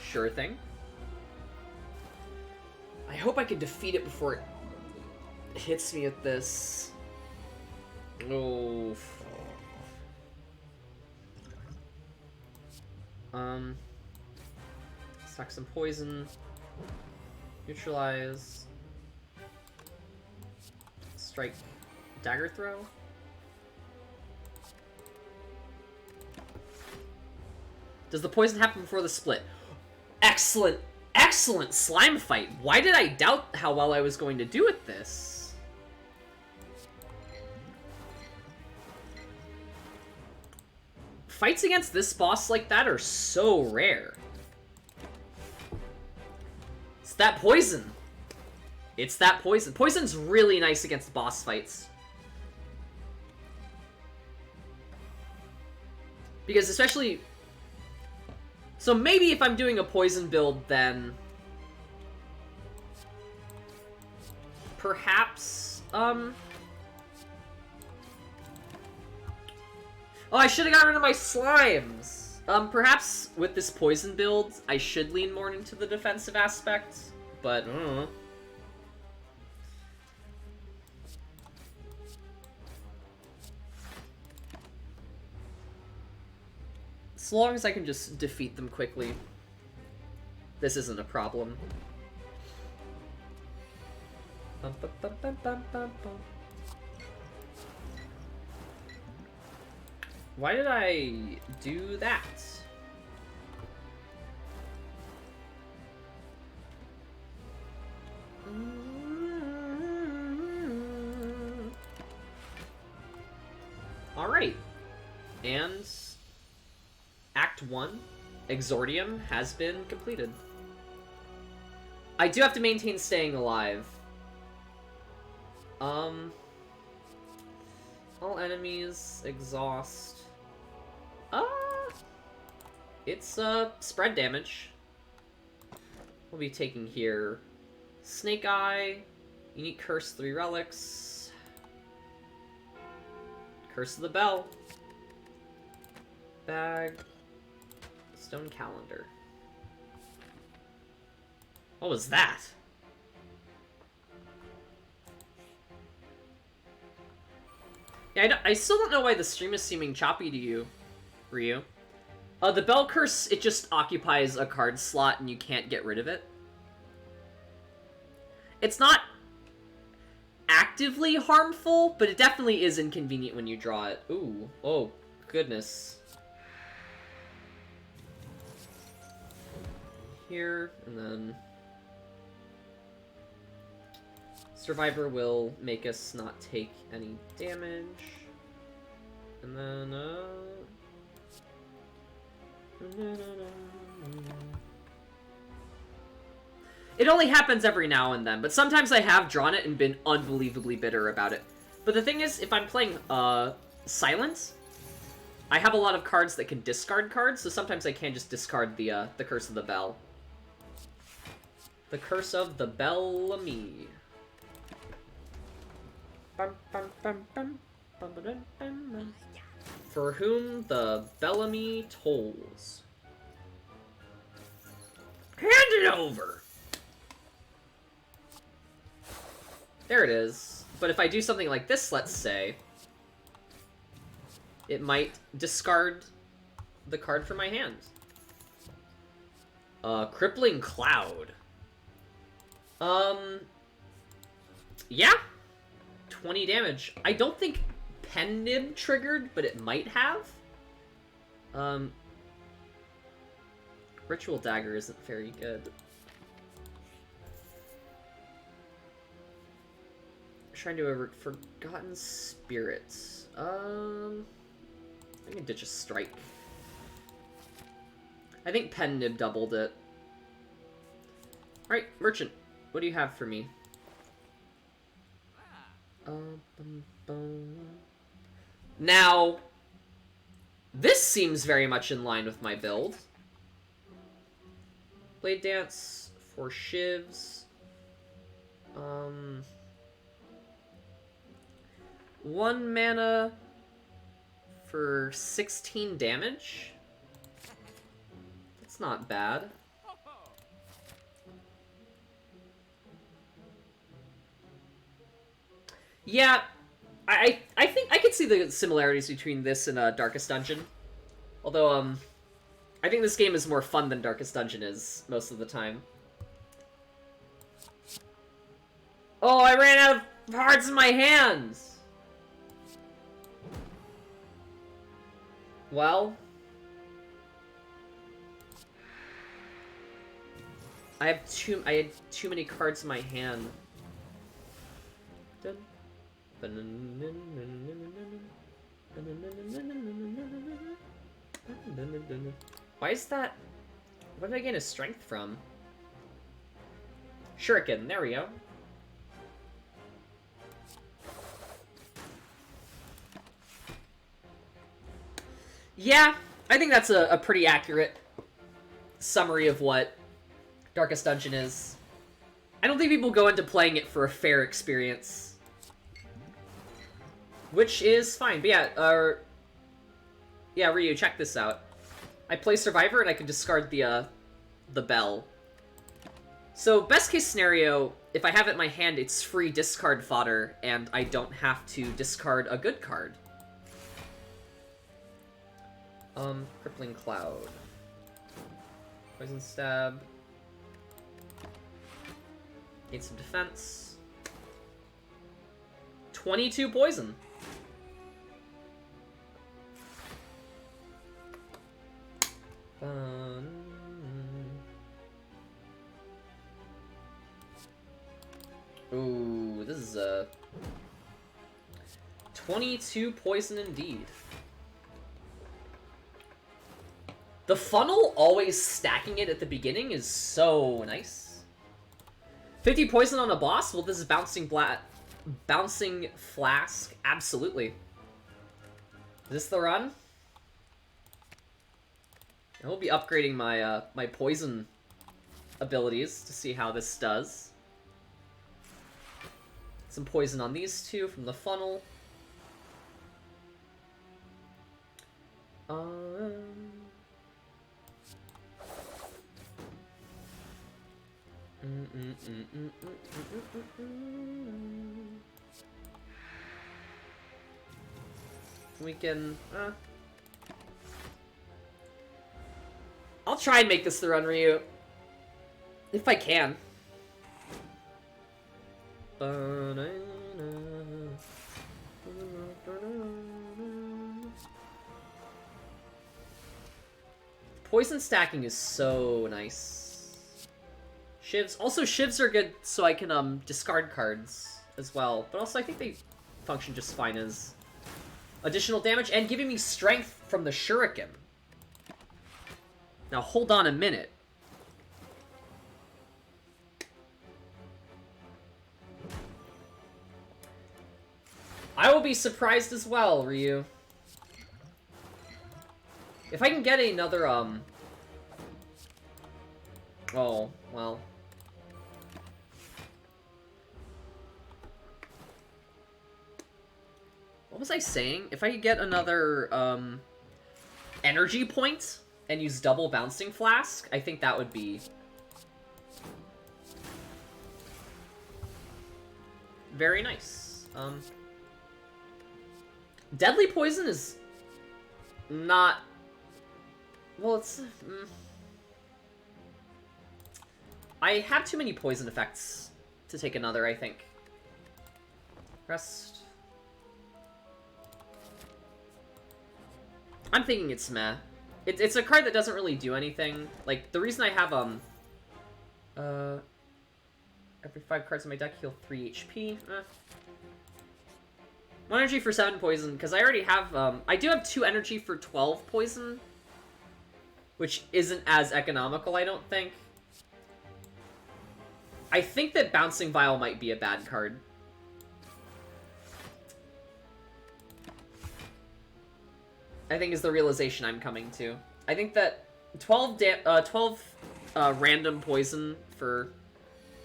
Sure thing. I hope I can defeat it before it hits me with this. Oh. Stack some poison. Neutralize. Strike. Dagger throw. Does the poison happen before the split? Excellent, excellent slime fight. Why did I doubt how well I was going to do with this? Fights against this boss like that are so rare. It's that poison. It's that poison. Poison's really nice against boss fights. Because especially... So maybe if I'm doing a poison build, then... Perhaps... Oh, I should have gotten rid of my slimes! Perhaps with this poison build, I should lean more into the defensive aspect, but I don't know. As long as I can just defeat them quickly, this isn't a problem. Why did I do that? Alright. And Act 1, Exordium, has been completed. I do have to maintain staying alive. All enemies, exhaust. It's, spread damage. We'll be taking here Snake Eye, Unique Curse, 3 relics, Curse of the Bell, Bag, Stone Calendar. What was that? Yeah, I still don't know why the stream is seeming choppy to you, Ryu. The Bell Curse, it just occupies a card slot and you can't get rid of it. It's not actively harmful, but it definitely is inconvenient when you draw it. Ooh, oh, goodness. Here, and then... Survivor will make us not take any damage. And then, It only happens every now and then, but sometimes I have drawn it and been unbelievably bitter about it. But the thing is, if I'm playing, Silence, I have a lot of cards that can discard cards, so sometimes I can just discard the Curse of the Bell. The Curse of the Bellamy. For whom the Bellamy tolls. Hand it over! There it is. But if I do something like this, let's say, it might discard the card from my hand. Crippling Cloud. Yeah. 20 damage. I don't think Pen Nib triggered, but it might have. Ritual Dagger isn't very good. Trying to avert Forgotten Spirits. I'm gonna ditch a strike. I think Pen Nib doubled it. Alright, Merchant, what do you have for me? Now, this seems very much in line with my build. Blade Dance for Shivs. 1 mana for 16 damage. That's not bad. Yeah, I think I can see the similarities between this and Darkest Dungeon. Although, I think this game is more fun than Darkest Dungeon is most of the time. Oh, I ran out of cards in my hands! Well, I had too many cards in my hand. Why is that? Where did I gain a strength from? Shuriken, there we go. Yeah, I think that's a pretty accurate summary of what Darkest Dungeon is. I don't think people go into playing it for a fair experience. Which is fine, but yeah, yeah, Ryu, check this out. I play Survivor and I can discard the bell. So, best case scenario, if I have it in my hand, it's free discard fodder, and I don't have to discard a good card. Crippling Cloud. Poison Stab. Need some defense. 22 poison. Ooh, this is 22 poison indeed. The funnel always stacking it at the beginning is so nice. 50 poison on a boss? Well, this is bouncing flask. Absolutely. Is this the run? I will be upgrading my my poison abilities to see how this does. Some poison on these two from the funnel. We can, I'll try and make this the run, Ryu. If I can. Poison stacking is so nice. Shivs. Also, Shivs are good so I can discard cards as well. But also, I think they function just fine as additional damage and giving me strength from the Shuriken. Now, hold on a minute. I will be surprised as well, Ryu. If I can get another, oh, well. What was I saying? If I could get another, energy point and use double Bouncing Flask, I think that would be Very nice. Deadly Poison is not... Well, it's... I have too many poison effects to take another, I think. Rest. I'm thinking it's meh. It's a card that doesn't really do anything. Like, the reason I have, every 5 cards in my deck heal 3 HP. 1 energy for 7 poison, because I already have, I do have 2 energy for 12 poison, which isn't as economical, I don't think. I think that Bouncing Vial might be a bad card. I think is the realization I'm coming to. I think that 12 random poison for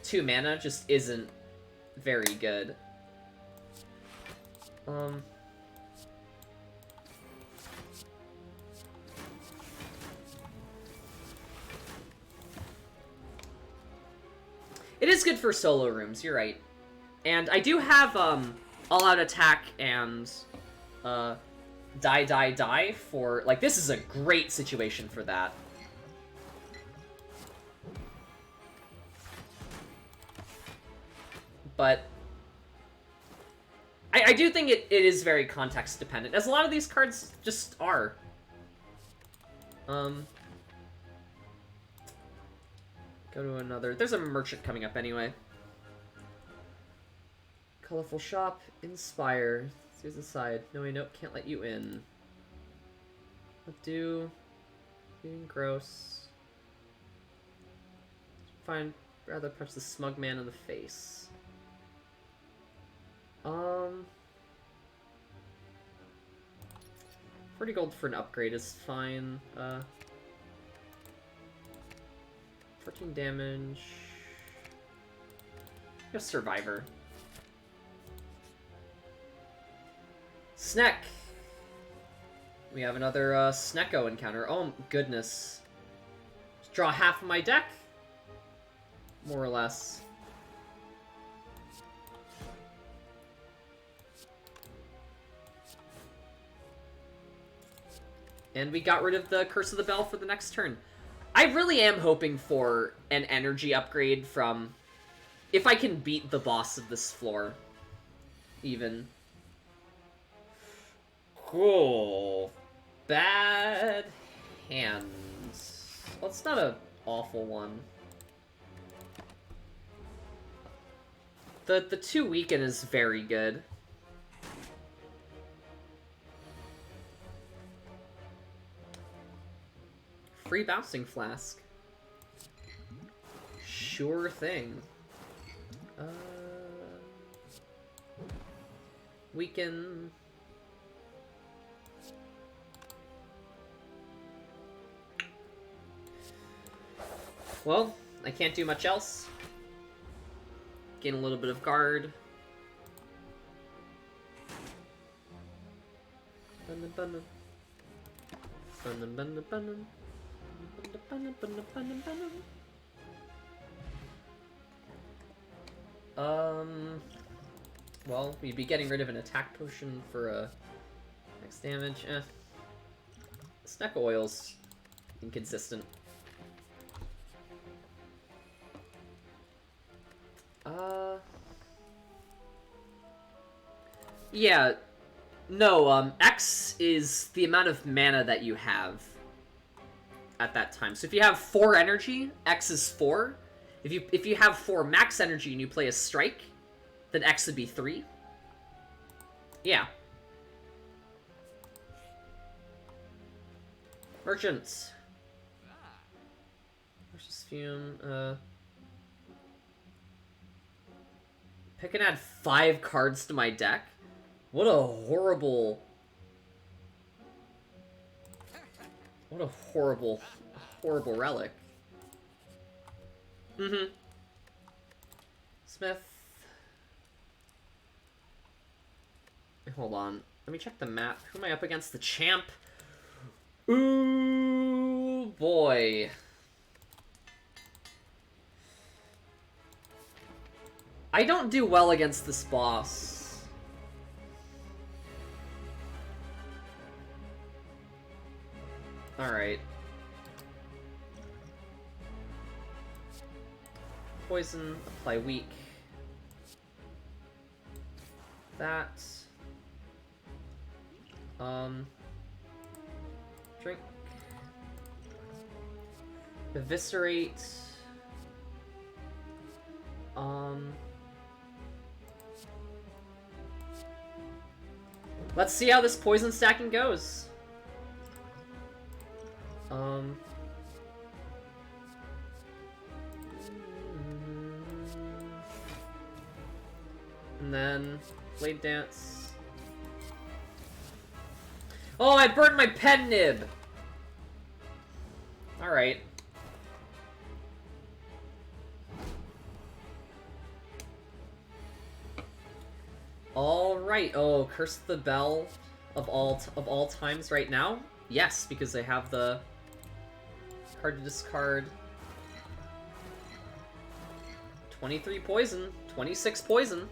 2 mana just isn't very good. It is good for solo rooms, you're right. And I do have all-out attack and die for... Like, this is a great situation for that. But I do think it is very context dependent, as a lot of these cards just are. Go to another. There's a merchant coming up anyway. Colorful shop, Inspire. Here's the side. No, wait, nope, can't let you in. Do. Being gross. Fine. Rather punch the smug man in the face. 40 gold for an upgrade is fine. 14 damage. Just Survivor. Sneck! We have another Snecko encounter. Oh, goodness. Just draw half of my deck? More or less. And we got rid of the Curse of the Bell for the next turn. I really am hoping for an energy upgrade from... If I can beat the boss of this floor. Even. Cool. Bad hands. Well, it's not an awful one. The 2 weaken is very good. Free Bouncing Flask. Sure thing. Weaken. Well, I can't do much else. Gain a little bit of guard. Well, we'd be getting rid of an attack potion for a max damage. Snack oil's inconsistent. Yeah. No, X is the amount of mana that you have at that time. So if you have 4 energy, X is 4. If you have 4 max energy and you play a strike, then X would be 3. Yeah. Merchants. Versus Fume. Pick and add 5 cards to my deck? What a horrible... What a horrible relic. Mm-hmm. Smith. Hold on. Let me check the map. Who am I up against? The champ. Ooh, boy. I don't do well against this boss. Alright. Poison, apply weak. That. Drink. Eviscerate. Let's see how this poison stacking goes. And then Blade Dance. Oh, I burned my pen nib! Alright. Alright, oh, Curse the Bell of all times right now? Yes, because I have the card to discard. 23 poison, 26 poison.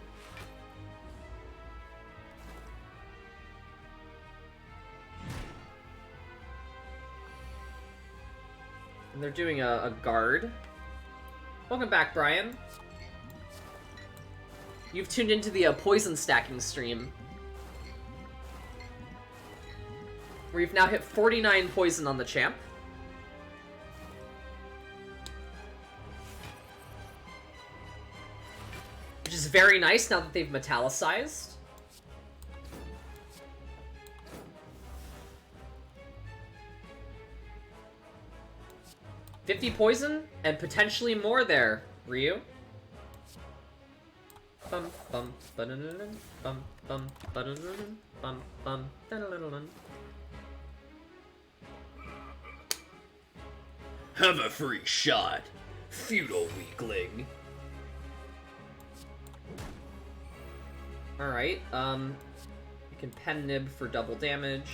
And they're doing a guard. Welcome back, Brian. You've tuned into the poison stacking stream. We've now hit 49 poison on the champ. Which is very nice now that they've metallicized. $50 poison and potentially more there, Ryu. Bum bum ba-dun-dun-dun, bum bum ba-dun-dun-dun, bum bum da-dun-dun-dun. Have a free shot, feudal weakling. Alright, you can pen nib for double damage.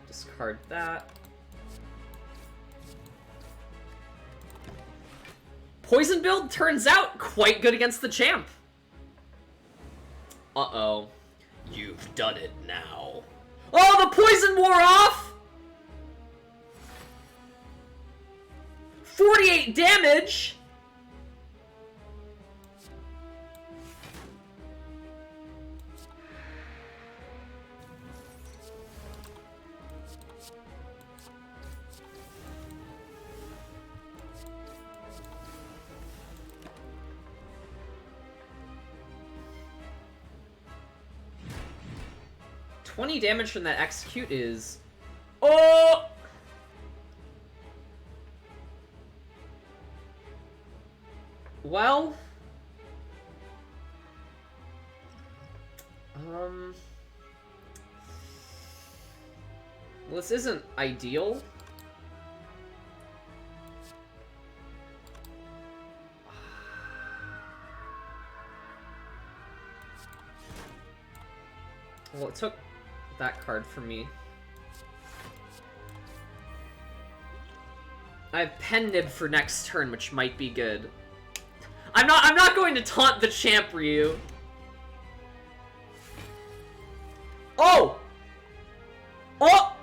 Discard that. Poison build turns out quite good against the champ. Uh-oh. You've done it now. Oh, the poison wore off! 48 damage! $20 damage from that execute is... Oh! Well... Well, this isn't ideal. Well, it took that card from me. I have pen nib for next turn, which might be good. I'm not going to taunt the champ, Ryu. Oh! Oh!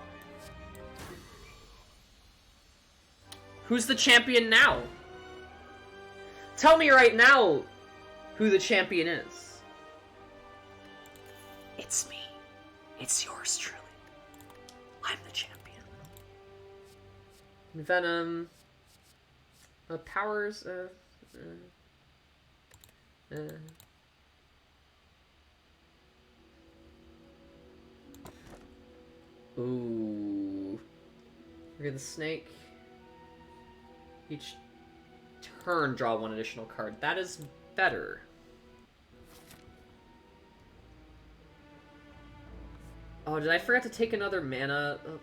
Who's the champion now? Tell me right now who the champion is. It's me. It's yours truly. I'm the champion. Venom. Powers. Ooh. Look at the snake. Each turn, draw one additional card. That is better. Oh, did I forget to take another mana? Oh.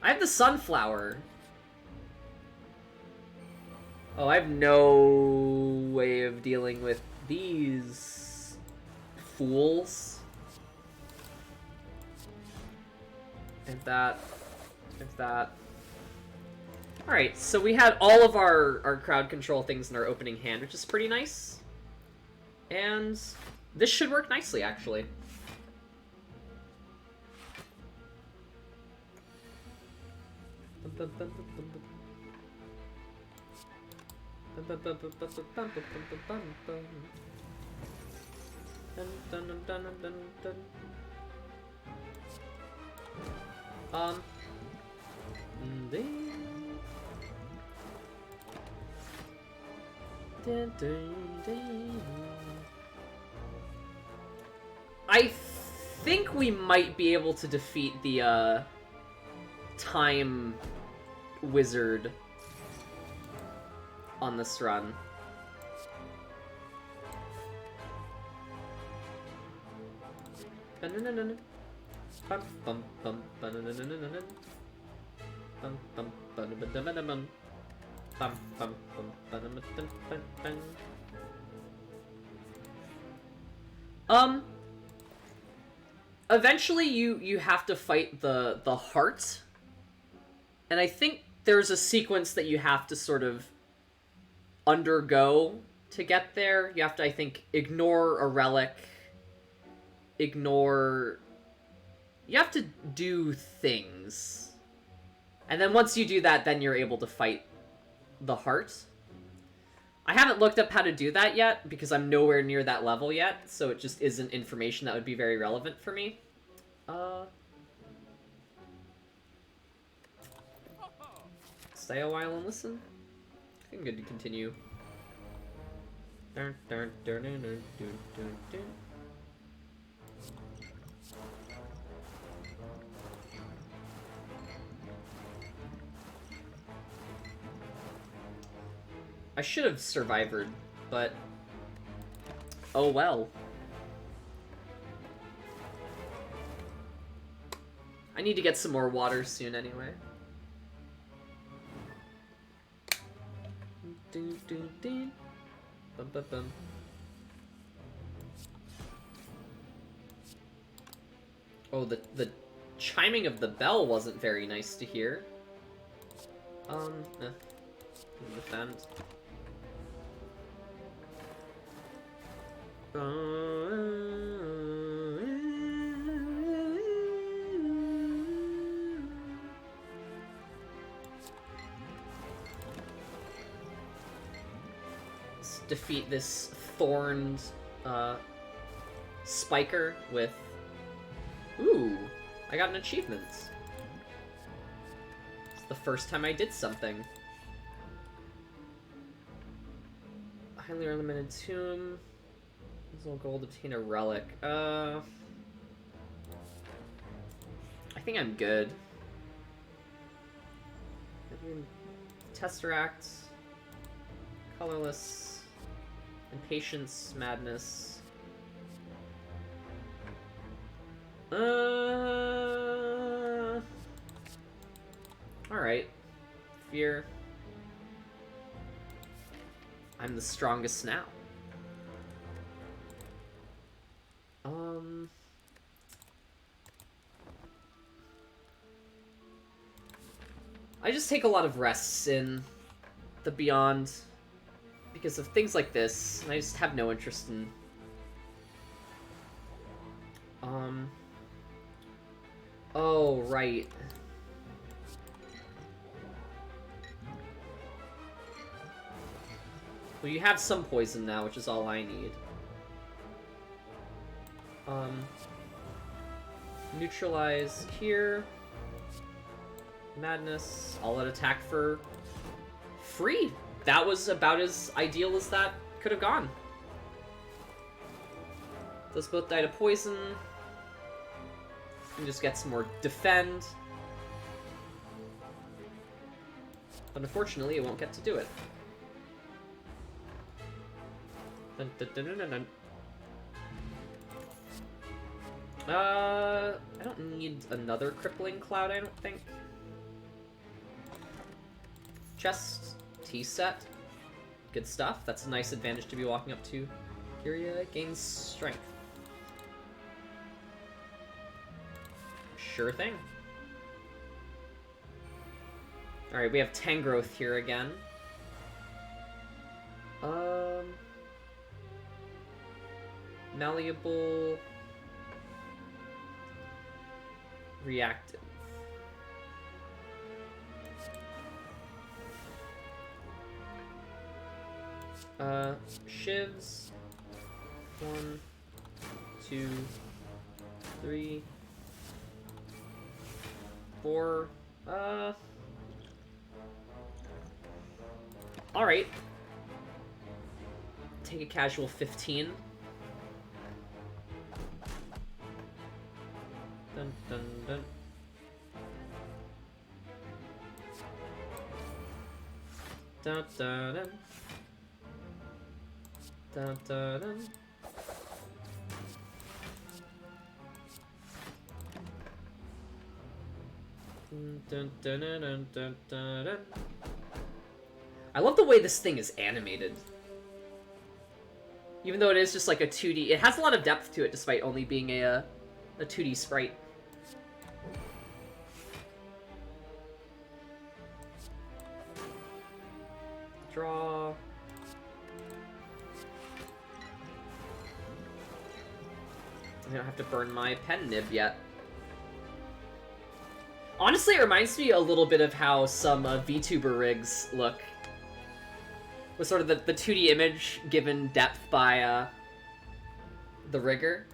I have the sunflower. Oh, I have no way of dealing with these fools. If that. Alright, so we had all of our crowd control things in our opening hand, which is pretty nice. And this should work nicely, actually. I think we might be able to defeat the time wizard on this run. Eventually you have to fight the heart. And I think there's a sequence that you have to sort of undergo to get there. You have to, I think, ignore a relic. You have to do things. And then once you do that, then you're able to fight the heart. I haven't looked up how to do that yet, because I'm nowhere near that level yet, so it just isn't information that would be very relevant for me. Stay a while and listen. I think I'm good to continue. I should have survived, but oh well. I need to get some more water soon anyway. Bum, bum, bum. Oh, the chiming of the bell wasn't very nice to hear. Defend. Let's defeat this thorned spiker with... Ooh, I got an achievement. It's the first time I did something. Highly ornamented tomb. Little gold, obtain a relic. I think I'm good. Tesseract. Colorless. Impatience, madness. Alright. Fear. I'm the strongest now. I just take a lot of rests in the Beyond because of things like this, and I just have no interest in... Oh, right. Well, you have some poison now, which is all I need. Neutralize here. Madness. I'll let attack for free. That was about as ideal as that could have gone. Those both die to poison. And just get some more defend. But unfortunately, it won't get to do it. Dun, dun, dun, dun, dun, dun. I don't need another crippling cloud, I don't think. Chest, T-set. Good stuff. That's a nice advantage to be walking up to. Kyria gains strength. Sure thing. Alright, we have Tangrowth here again. Malleable. Reactive. Shivs. 1, 2, 3, 4. Alright. Take a casual 15. Dun dun dun. Dun dun dun. Dun dun dun. Dun, dun, dun, dun, dun, dun, dun. I love the way this thing is animated. Even though it is just like a 2D, it has a lot of depth to it despite only being a 2D sprite. Draw. I don't have to burn my pen nib yet. Honestly, it reminds me a little bit of how some VTuber rigs look. With sort of the 2D image given depth by the rigger.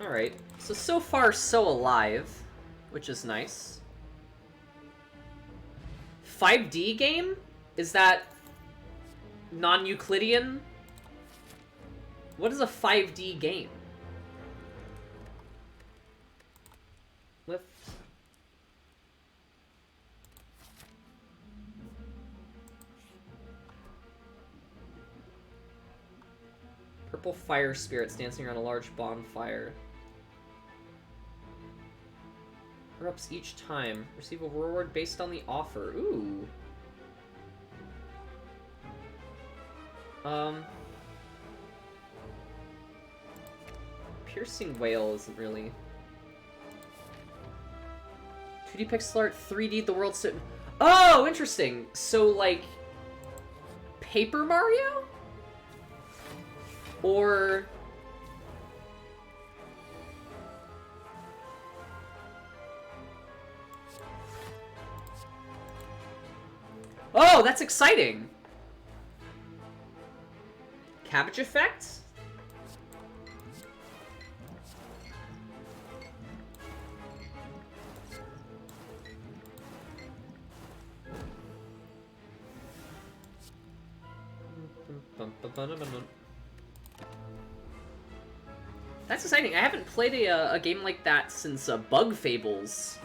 Alright, so far so alive, which is nice. 5D game? Is that non-Euclidean? What is a 5D game? Lift. Purple fire spirits dancing around a large bonfire. Erupts each time. Receive a reward based on the offer. Ooh. Piercing Whale isn't really... 2D pixel art, 3D the world... Oh, interesting! So, like... Paper Mario? Or... Oh, that's exciting! Cabbage effect? That's exciting. I haven't played a game like that since Bug Fables.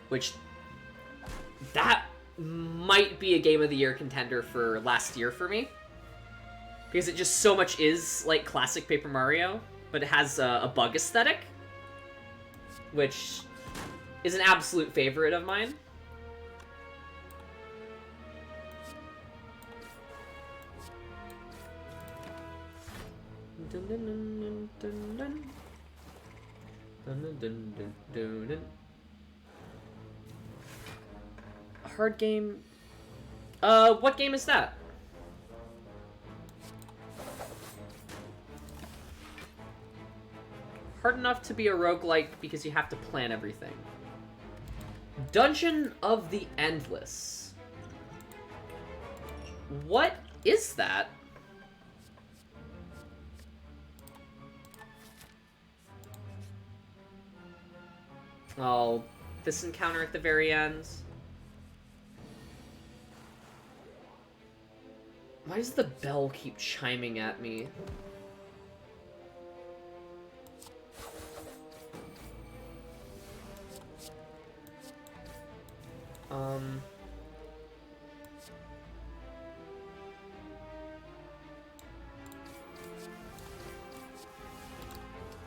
Which... That might be a Game of the Year contender for last year for me. Because it just so much is like classic Paper Mario, but it has a bug aesthetic. Which is an absolute favorite of mine. Dun, dun, dun, dun, dun. Dun, dun, dun, dun, dun, dun. Hard game. What game is that? Hard enough to be a roguelike because you have to plan everything. Dungeon of the Endless. What is that? Oh, this encounter at the very end. Why does the bell keep chiming at me?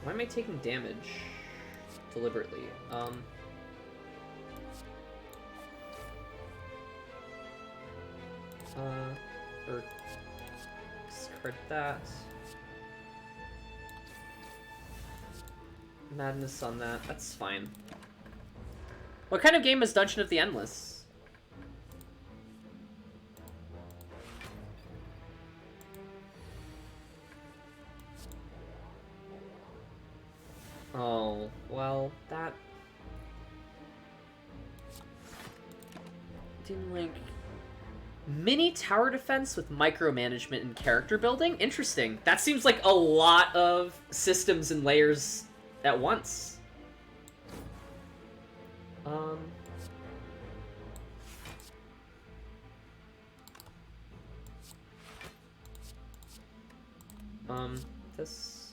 Why am I taking damage deliberately? Or discard that. Madness on that. That's fine. What kind of game is Dungeon of the Endless? Oh, well, that... didn't like... Mini tower defense with micromanagement and character building? Interesting. That seems like a lot of systems and layers at once. This.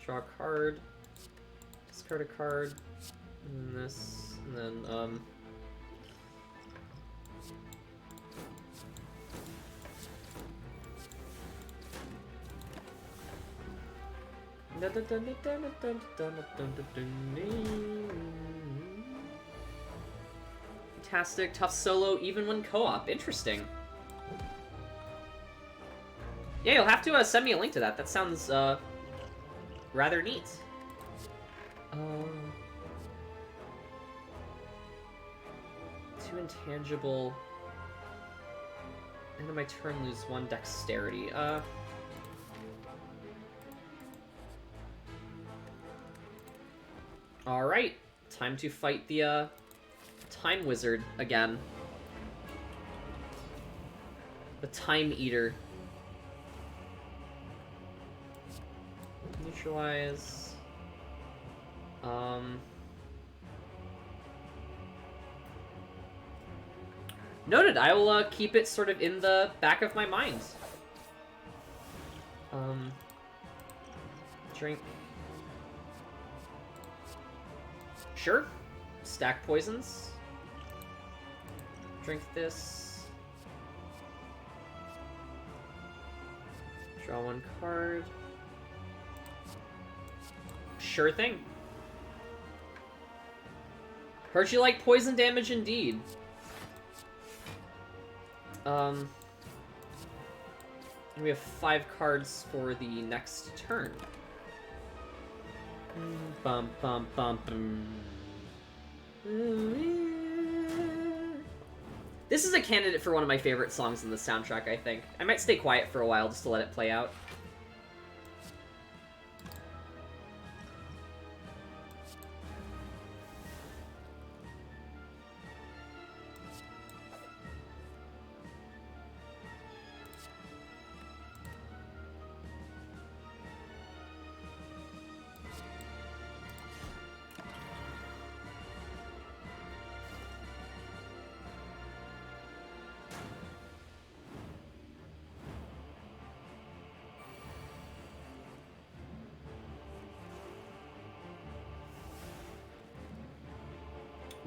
Draw a card. Discard a card. And this. And then, Fantastic, tough solo, even when co-op. Interesting. Yeah, you'll have to send me a link to that. That sounds rather neat. Too intangible. End of my turn, lose 1 dexterity. Alright, time to fight the Time Wizard again. The Time Eater. Neutralize. Noted, I will keep it sort of in the back of my mind. Drink. Sure. Stack poisons. Drink this. Draw 1 card. Sure thing. Heard you like poison damage indeed. We have 5 cards for the next turn. Bum bum bum bum. This is a candidate for one of my favorite songs in the soundtrack, I think. I might stay quiet for a while just to let it play out.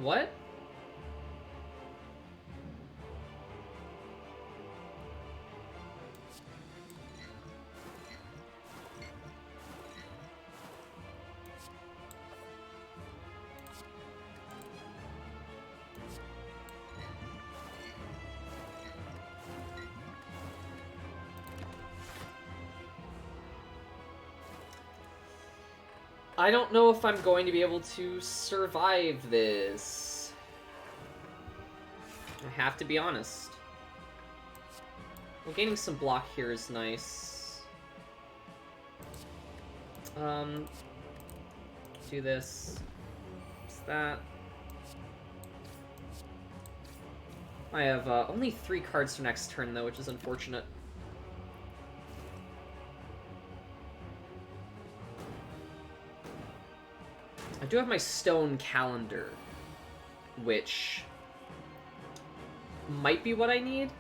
What? I don't know if I'm going to be able to survive this. I have to be honest. Well, gaining some block here is nice. Do this. What's that? I have only 3 cards for next turn, though, which is unfortunate. I do have my stone calendar, which might be what I need.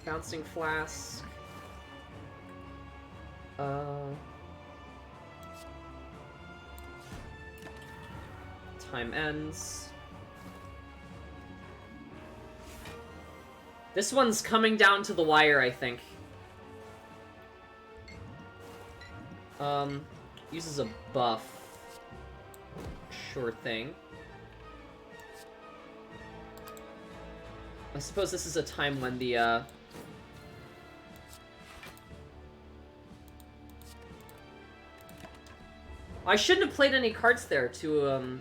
Bouncing flask. Time ends. This one's coming down to the wire, I think. Uses a buff. Sure thing. I suppose this is a time when the I shouldn't have played any cards there to,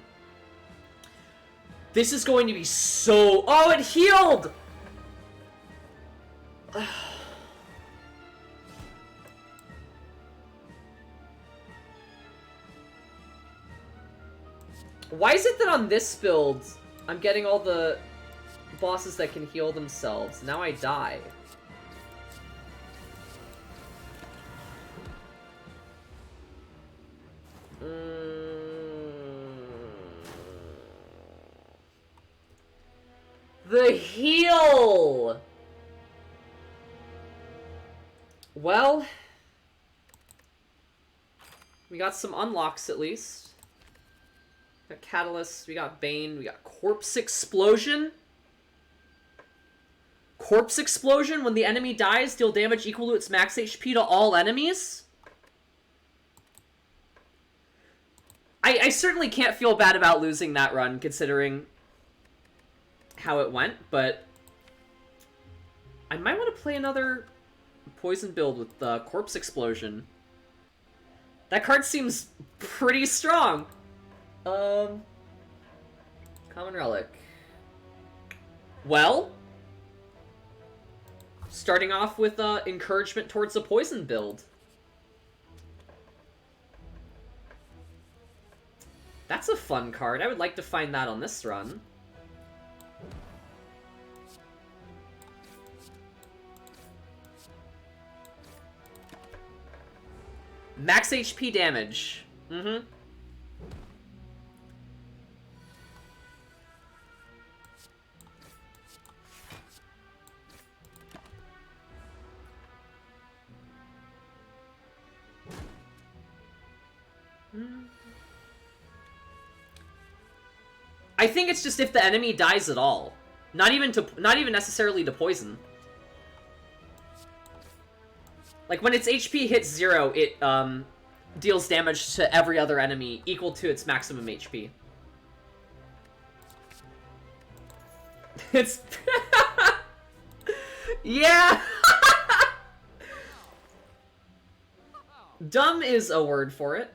This is going to be so... Oh, it healed! Why is it that on this build, I'm getting all the bosses that can heal themselves? Now I die. The heal! Well, we got some unlocks at least. We got Catalyst, we got Bane, we got Corpse Explosion. Corpse Explosion, when the enemy dies, deal damage equal to its max HP to all enemies? I certainly can't feel bad about losing that run, considering how it went, but I might want to play another poison build with the Corpse Explosion. That card seems pretty strong. Common Relic. Well, starting off with encouragement towards a poison build. That's a fun card. I would like to find that on this run. Max HP damage. Mm-hmm. I think it's just if the enemy dies at all. Not even necessarily to poison. Like when its HP hits 0, it deals damage to every other enemy equal to its maximum HP. It's yeah. Dumb is a word for it.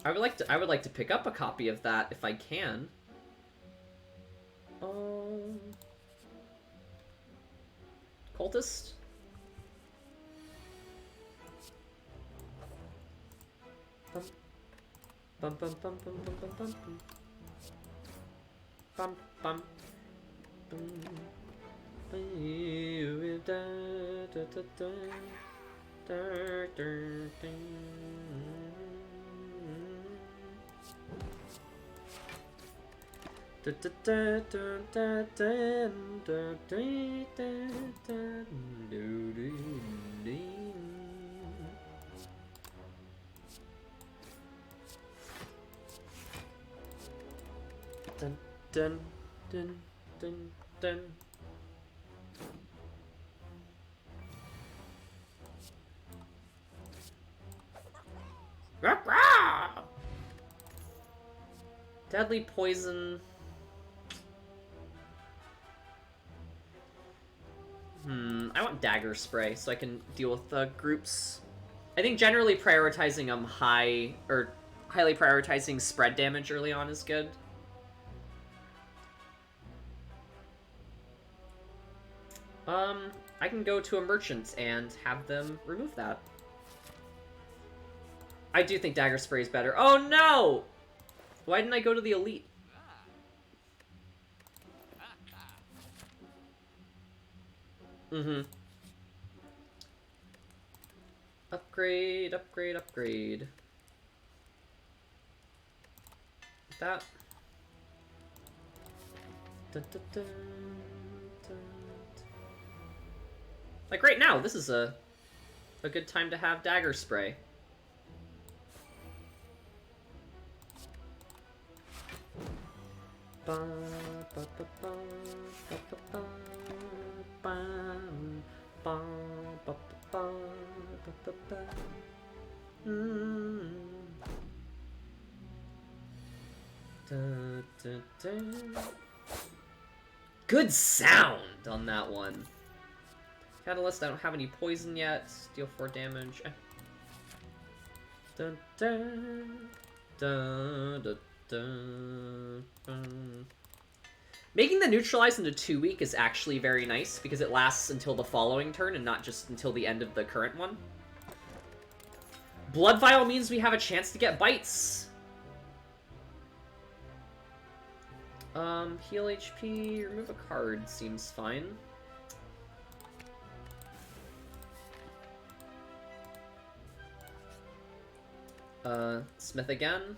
I would like to pick up a copy of that if I can. Cultist? Bum bum bum bum bum bum bum bum bum bum dun dun dun dun. Deadly poison. I want dagger spray so I can deal with the groups. I think generally prioritizing them highly prioritizing spread damage early on is good. I can go to a merchant and have them remove that. I do think dagger spray is better. Oh no! Why didn't I go to the elite? Upgrade, upgrade, upgrade. That. Dun, dun, dun, dun. Like right now, this is a good time to have dagger spray. Ba, ba, ba, ba, ba, ba, ba, ba, ba, ba, ba, ba, ba. Da, da, da. Good sound on that one. Catalyst, I don't have any poison yet. Deal 4 damage. Dun, dun, dun, dun, dun, dun. Making the neutralize into 2 week is actually very nice because it lasts until the following turn and not just until the end of the current one. Blood Vial means we have a chance to get bites. Heal HP, remove a card seems fine. Smith again.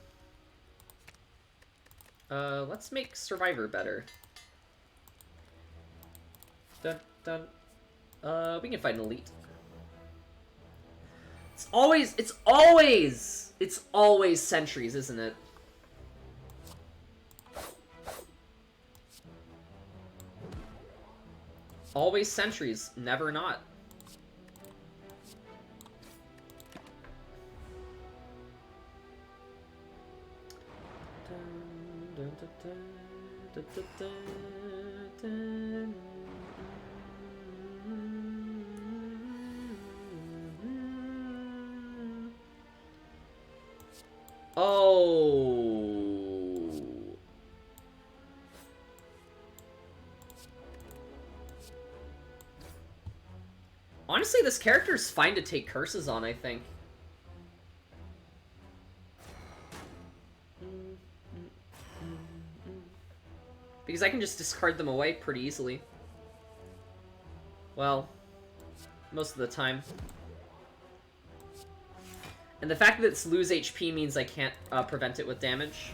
Let's make Survivor better. Dun, dun. We can fight an Elite. It's always Sentries, isn't it? Always Sentries, never not. Oh. Honestly, this character is fine to take curses on, I think. Because I can just discard them away pretty easily. Well, most of the time. And the fact that it's lose HP means I can't prevent it with damage.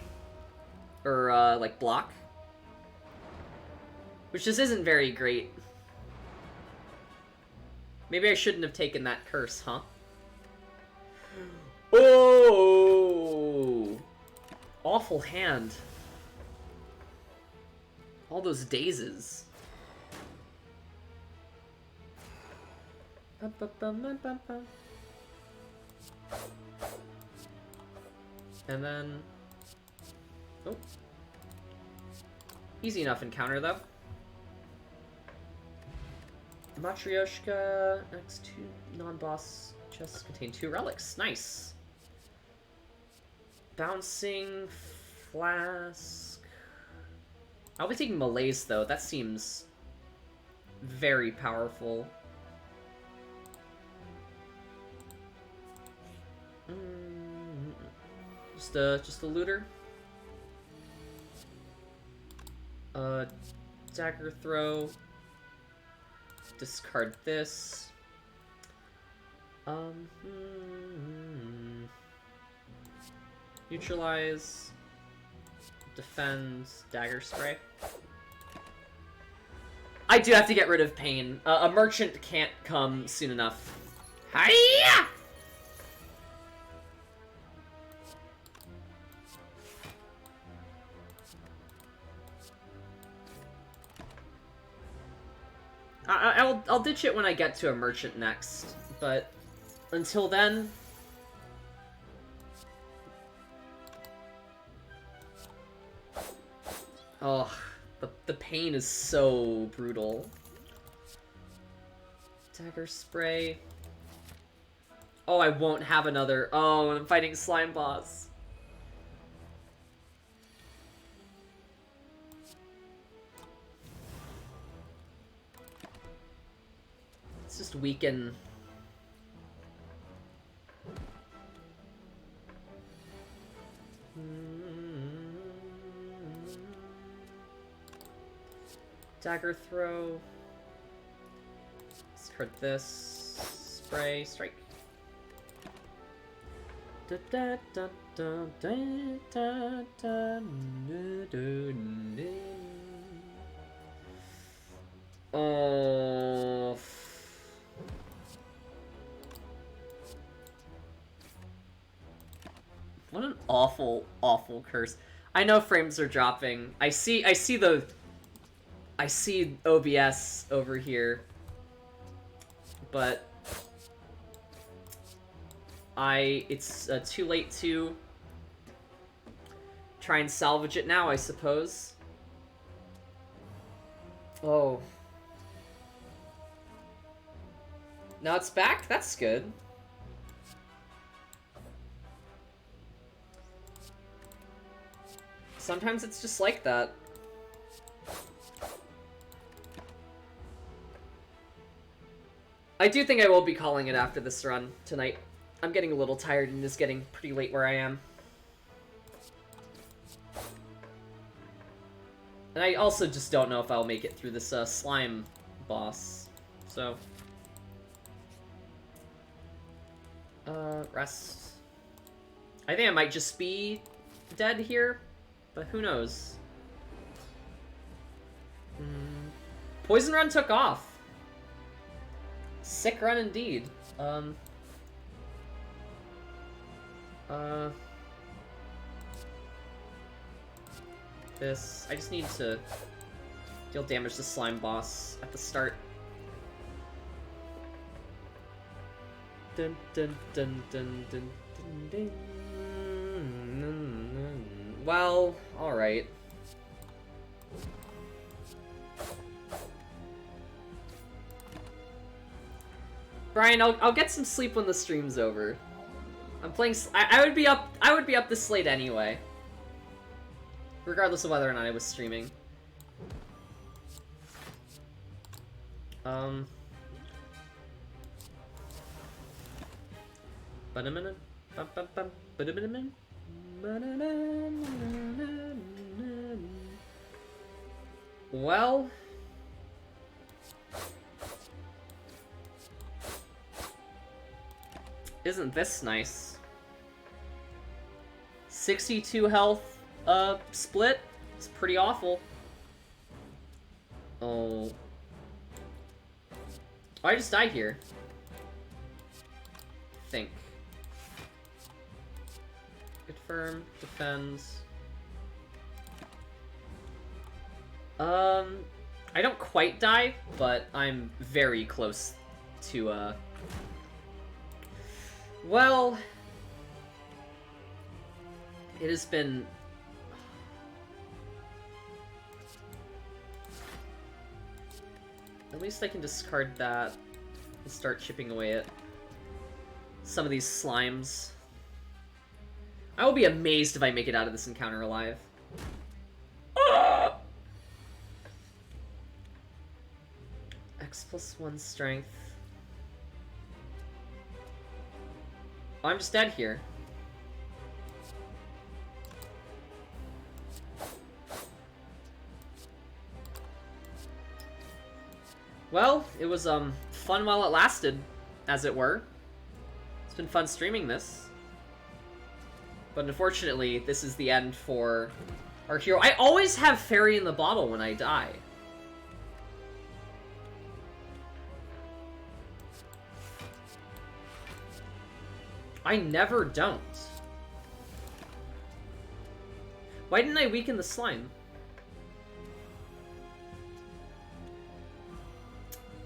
Or, like, block. Which just isn't very great. Maybe I shouldn't have taken that curse, huh? Oh! Awful hand. All those dazes. And then... Oh. Easy enough encounter, though. Matryoshka. Next 2 non-boss chests contain 2 relics. Nice. Bouncing Flask. I'll be taking Malaise, though. That seems very powerful. Just a looter. Dagger throw. Discard this. Neutralize. Defend. Dagger spray. I do have to get rid of pain. A merchant can't come soon enough. Hiya! I'll ditch it when I get to a merchant next, but until then... Oh, the pain is so brutal. Dagger spray. Oh, I won't have another. Oh, I'm fighting Slime Boss. Let's just weaken. Dagger throw. Discard this. Spray. Strike. Oh. What an awful, awful curse. I know frames are dropping. I see OBS over here. But it's too late to try and salvage it now, I suppose. Oh. Now it's back? That's good. Sometimes it's just like that. I do think I will be calling it after this run tonight. I'm getting a little tired and it's getting pretty late where I am. And I also just don't know if I'll make it through this slime boss. So... rest. I think I might just be dead here, but who knows? Poison run took off. Sick run indeed. This. I just need to deal damage to slime boss at the start. Dun dun dun dun dun dun dun. Well, alright. Brian, I'll get some sleep when the stream's over. I'm playing. I would be up. I would be up this late anyway, regardless of whether or not I was streaming. Well. Isn't this nice? 62 health, split? It's pretty awful. Oh. I just died here. Think. Confirm, defends. I don't quite die, but I'm very close to, well, it has been... At least I can discard that and start chipping away at some of these slimes. I will be amazed if I make it out of this encounter alive. X plus 1 strength. Oh, I'm just dead here. Well, it was fun while it lasted, as it were. It's been fun streaming this. But unfortunately, this is the end for our hero. I always have fairy in the bottle when I die. I never don't. Why didn't I weaken the slime?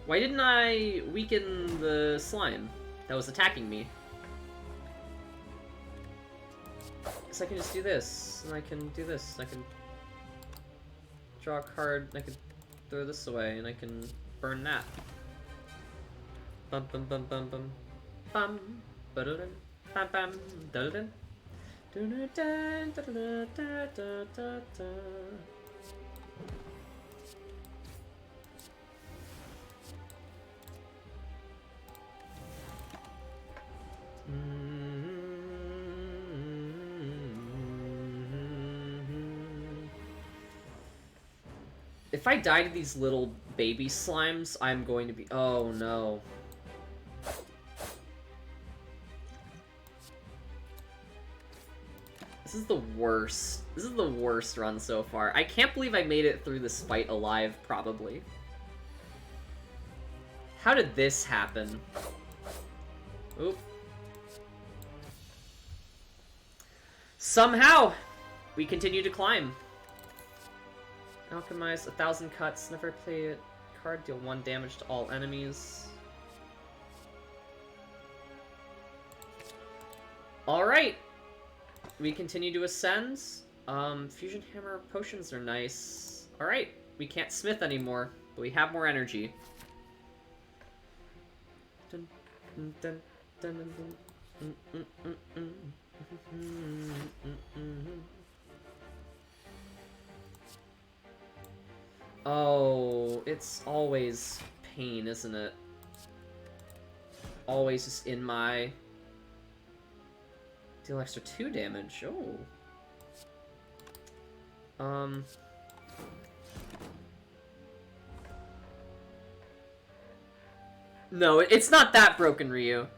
Why didn't I weaken the slime that was attacking me? Because I can just do this, and I can do this, and I can draw a card, and I can throw this away, and I can burn that. Bum bum bum bum bum. Bum. Ba-da-dum. Bam bam. Da-da-dum. Da-da-dum. Da-da-da-da-da-da-da. If I die to these little baby slimes, I'm going to be... Oh, no. This is the worst. This is the worst run so far. I can't believe I made it through this fight alive, probably. How did this happen? Oop. Somehow, we continue to climb. Alchemize 1,000 cuts. Never play a card. Deal 1 damage to all enemies. Alright. We continue to ascend. Fusion hammer potions are nice. Alright. We can't smith anymore, but we have more energy. Dun, Dun, dun, dun, dun. Oh, it's always pain, isn't it? Always just in my... Deal extra 2 damage. Oh. No, it's not that broken, Ryu.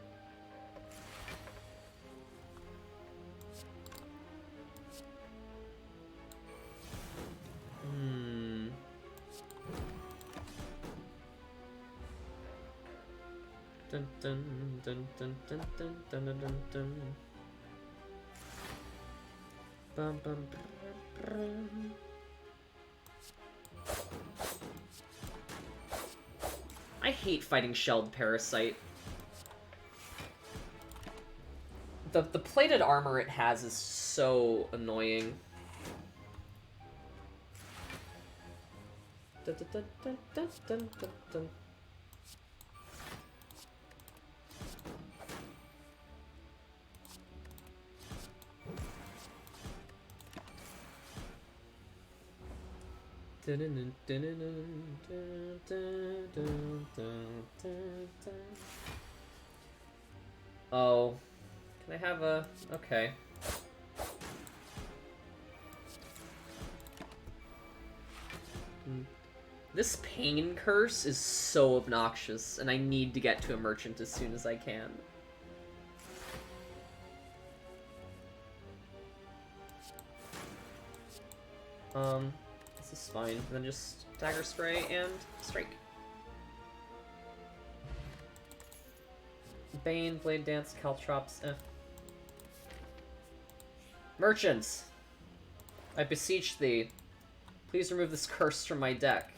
Dun dun dun dun dun dun dun dun dun dun. Bum bum brum. I hate fighting Shelled Parasite. The plated armor it has is so annoying. Dun, dun, dun, dun, dun, dun, dun. Oh, can I have a... Okay. This pain curse is so obnoxious, and I need to get to a merchant as soon as I can. This is fine. And then just dagger spray and strike. Bane, Blade Dance, Caltrops, Merchants! I beseech thee. Please remove this curse from my deck.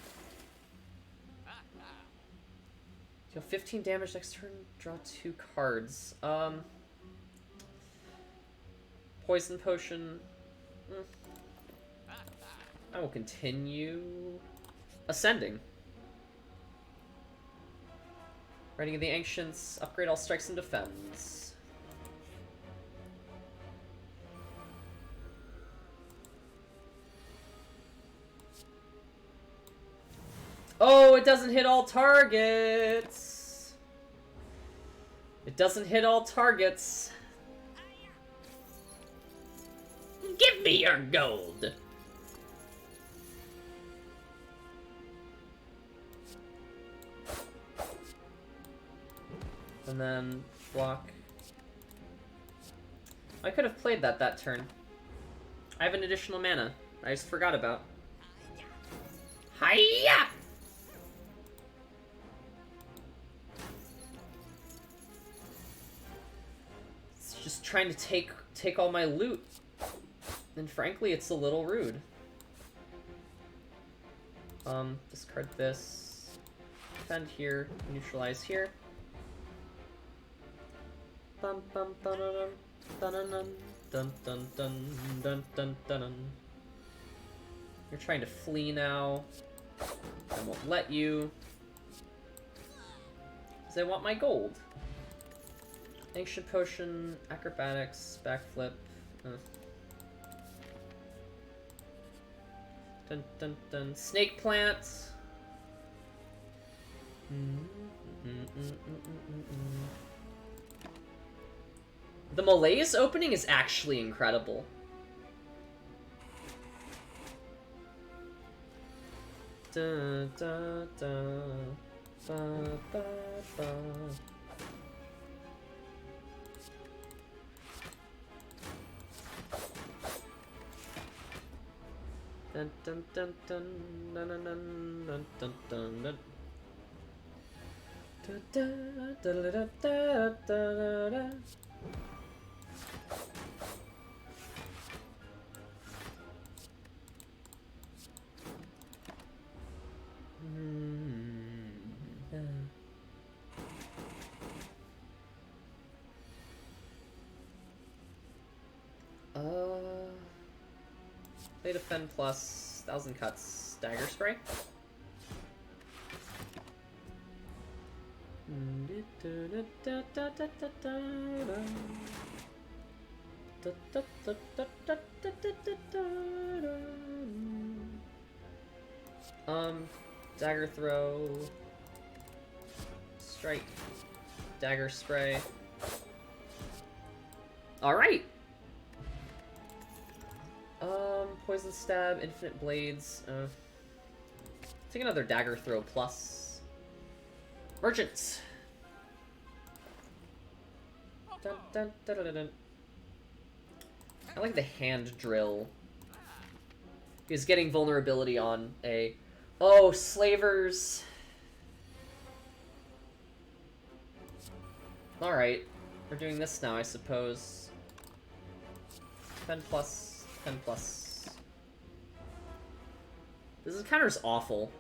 Deal 15 damage next turn, draw 2 cards. Poison Potion. I will continue ascending. Writing of the Ancients, upgrade all strikes and defends. Oh, it doesn't hit all targets! It doesn't hit all targets. Give me your gold. And then block. I could have played that turn. I have an additional mana I just forgot about. Hiya! It's just trying to take all my loot. And frankly, it's a little rude. Discard this. Defend here, neutralize here. Bum bum dun dun dun dun dun dun dun dun dun. You're trying to flee now. I won't let you. Because I want my gold. Ancient Potion, Acrobatics, Backflip. Dun dun dun. Snake Plant. The Malaise opening is actually incredible. Da, da, da, ba, ba, ba. Dun dun dun dun dun dun dun dun dun dun. Da, da, da, da, da, da, da, da. They defend plus 1,000 cuts. Dagger spray. Dagger throw. Strike. Dagger spray. Alright! Poison stab, infinite blades. Take another dagger throw plus. Merchants! Dun, dun, dun, dun, dun, dun. I like the hand drill. He's getting vulnerability on a... Oh, slavers! Alright. We're doing this now, I suppose. 10 plus, 10 plus. This encounter's awful.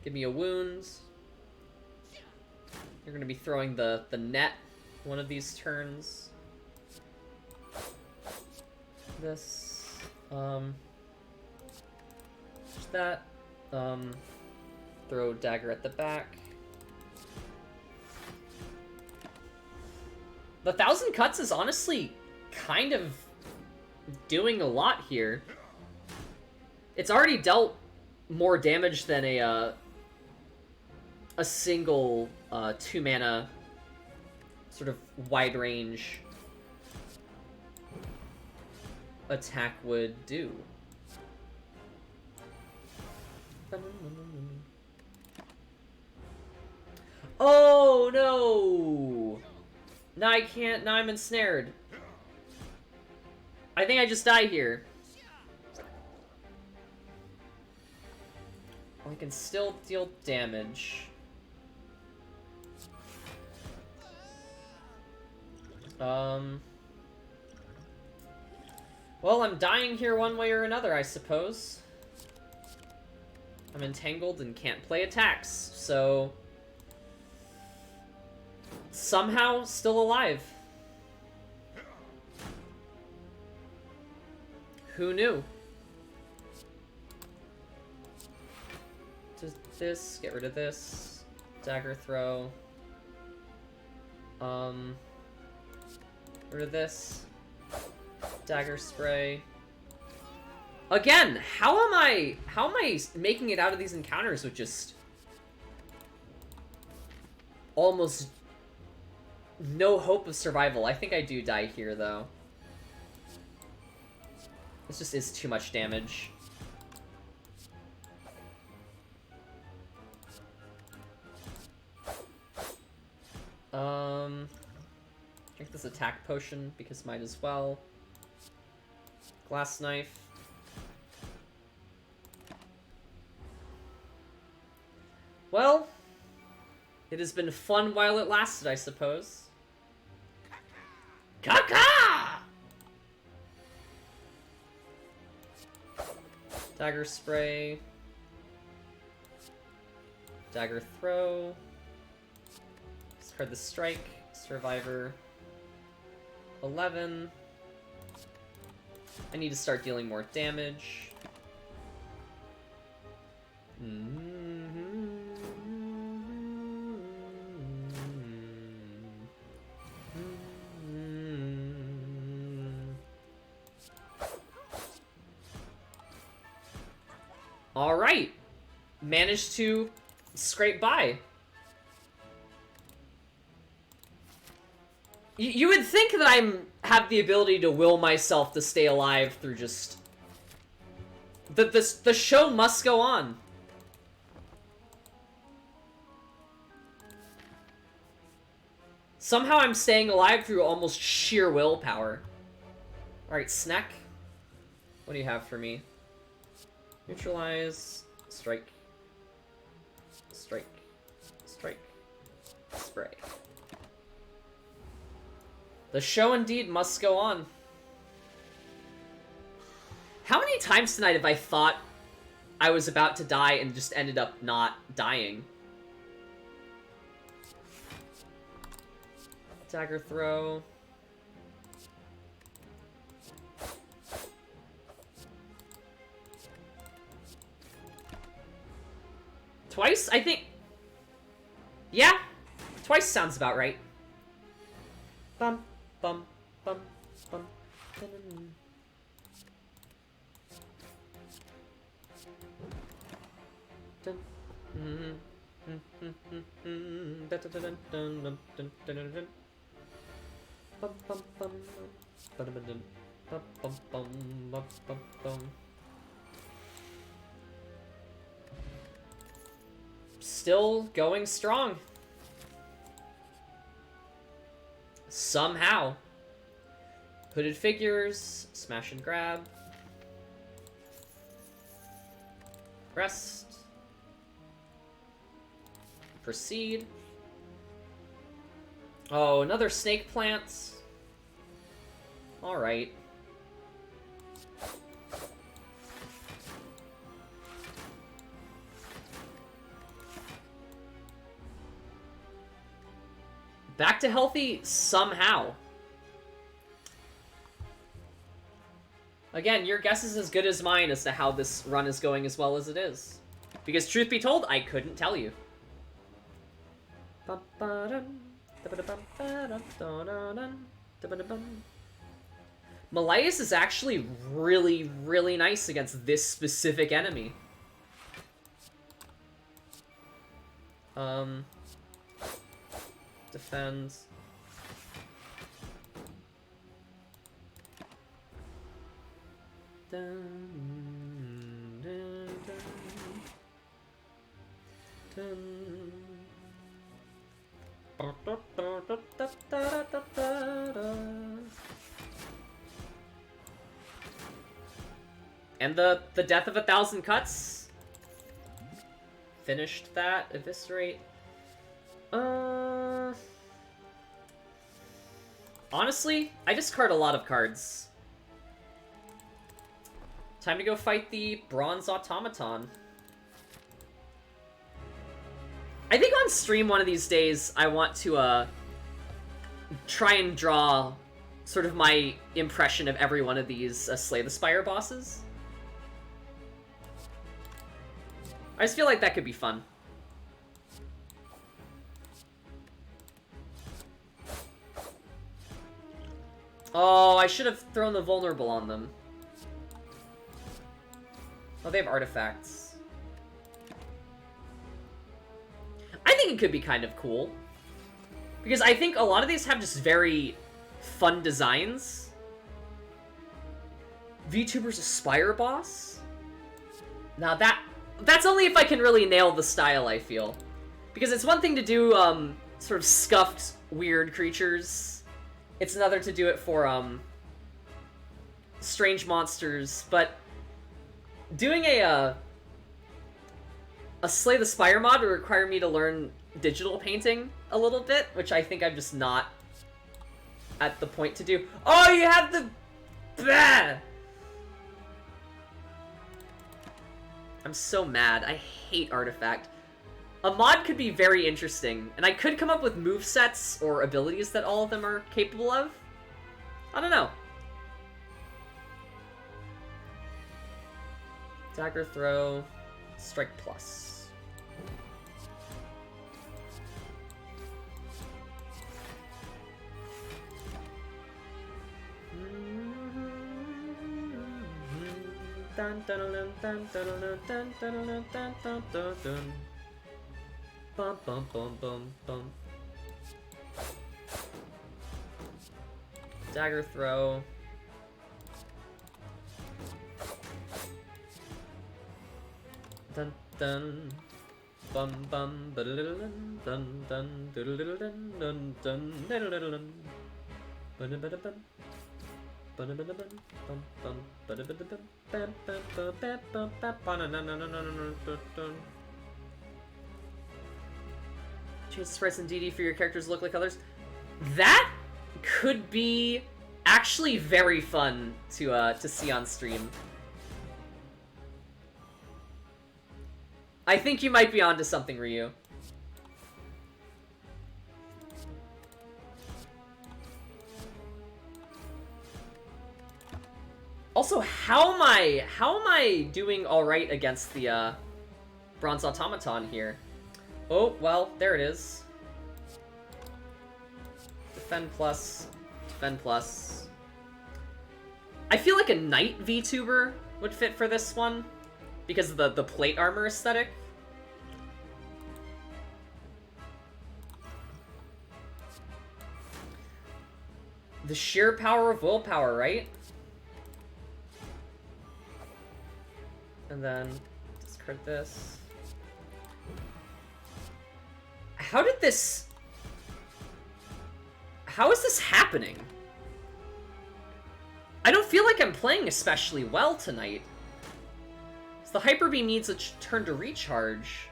Give me a wound. You're gonna be throwing the net one of these turns. This, just that, throw dagger at the back. The 1,000 cuts is honestly kind of doing a lot here. It's already dealt more damage than a single 2-mana sort of wide range attack would do. Oh no! Now I can't, now I'm ensnared. I think I just die here. I can still deal damage. Well, I'm dying here one way or another, I suppose. I'm entangled and can't play attacks, so... somehow still alive. Who knew? Just this, get rid of this. Dagger throw. Get rid of this. Dagger spray. Again, how am I making it out of these encounters with just almost no hope of survival? I think I do die here, though. This just is too much damage. Drink this attack potion, because might as well. Glass knife. Well, it has been fun while it lasted, I suppose. Caca! Dagger spray. Dagger throw. Discard the strike. Survivor. 11. I need to start dealing more damage. Alright! Managed to scrape by. You would think that have the ability to will myself to stay alive through just... The show must go on. Somehow I'm staying alive through almost sheer willpower. Alright, snack. What do you have for me? Neutralize. Strike. Strike. Strike. Spray. The show indeed must go on. How many times tonight have I thought I was about to die and just ended up not dying? Dagger throw. Twice? I think... Yeah, twice sounds about right. Bum, bum, bum, bum, dun, dun, bum, bum, bum, ba-dum-ba-dum, bum, bum, bum, bum, bum, bum. Still going strong. Somehow. Hooded figures, smash and grab. Rest. Proceed. Oh, another snake plant. Alright. Back to healthy somehow. Again, your guess is as good as mine as to how this run is going as well as it is. Because truth be told, I couldn't tell you. Malleus is actually really, really nice against this specific enemy. Defends. Dun, dun, dun, dun. And the death of 1,000 cuts. Finished that. Eviscerate. Honestly, I discard a lot of cards. Time to go fight the Bronze Automaton. I think on stream one of these days, I want to, try and draw sort of my impression of every one of these Slay the Spire bosses. I just feel like that could be fun. Oh, I should have thrown the vulnerable on them. Oh, they have artifacts. I think it could be kind of cool. Because I think a lot of these have just very fun designs. VTuber's a Spire boss? Now that's only if I can really nail the style, I feel. Because it's one thing to do, sort of scuffed, weird creatures. It's another to do it for, strange monsters, but doing a Slay the Spire mod would require me to learn digital painting a little bit, which I think I'm just not at the point to do. Oh, you have the... Bah! I'm so mad. I hate Artifact. A mod could be very interesting, and I could come up with movesets or abilities that all of them are capable of. I don't know. Dagger throw, strike plus. Dun dun dun dun dun dun dun dun dun dun dun dun. Bum bum bum bum bum. Dagger throw. Dun dun. Bum bum ba-da-da-da-dun, dun dun dun dun dun dun ba-da-ba-da-bum. Ba-da-ba-da-bum, bum bum ba-da-ba-da-bum, bam bam bam bam bam bam ba-na-na-na-na-na-na-na-na-na. Change sprites in DD for your characters to look like others. That could be actually very fun to see on stream. I think you might be onto something, Ryu. Also, how am I doing all right against the Bronze Automaton here. Oh, well, there it is. Defend plus. Defend plus. I feel like a Knight VTuber would fit for this one because of the plate armor aesthetic. The sheer power of willpower, right? And then discard this. How did this... How is this happening? I don't feel like I'm playing especially well tonight. So the Hyper Beam needs a turn to recharge.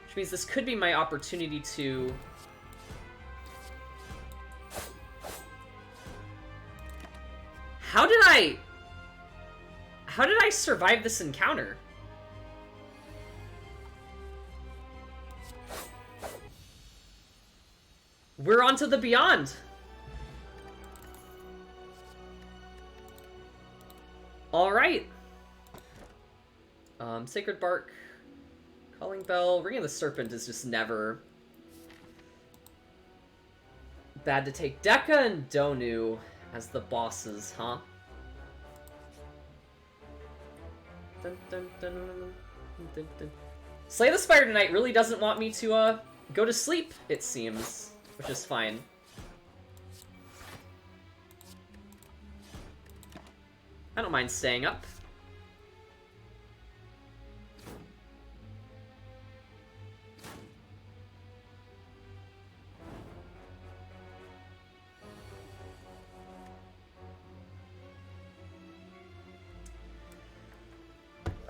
Which means this could be my opportunity to... How did I survive this encounter? We're on to the beyond. All right. Sacred Bark, Calling Bell, Ring of the Serpent is just never bad to take. Dekka and Donu as the bosses, huh? Dun, dun, dun, dun, dun, dun. Slay the Spire tonight really doesn't want me to go to sleep, it seems, which is fine. I don't mind staying up.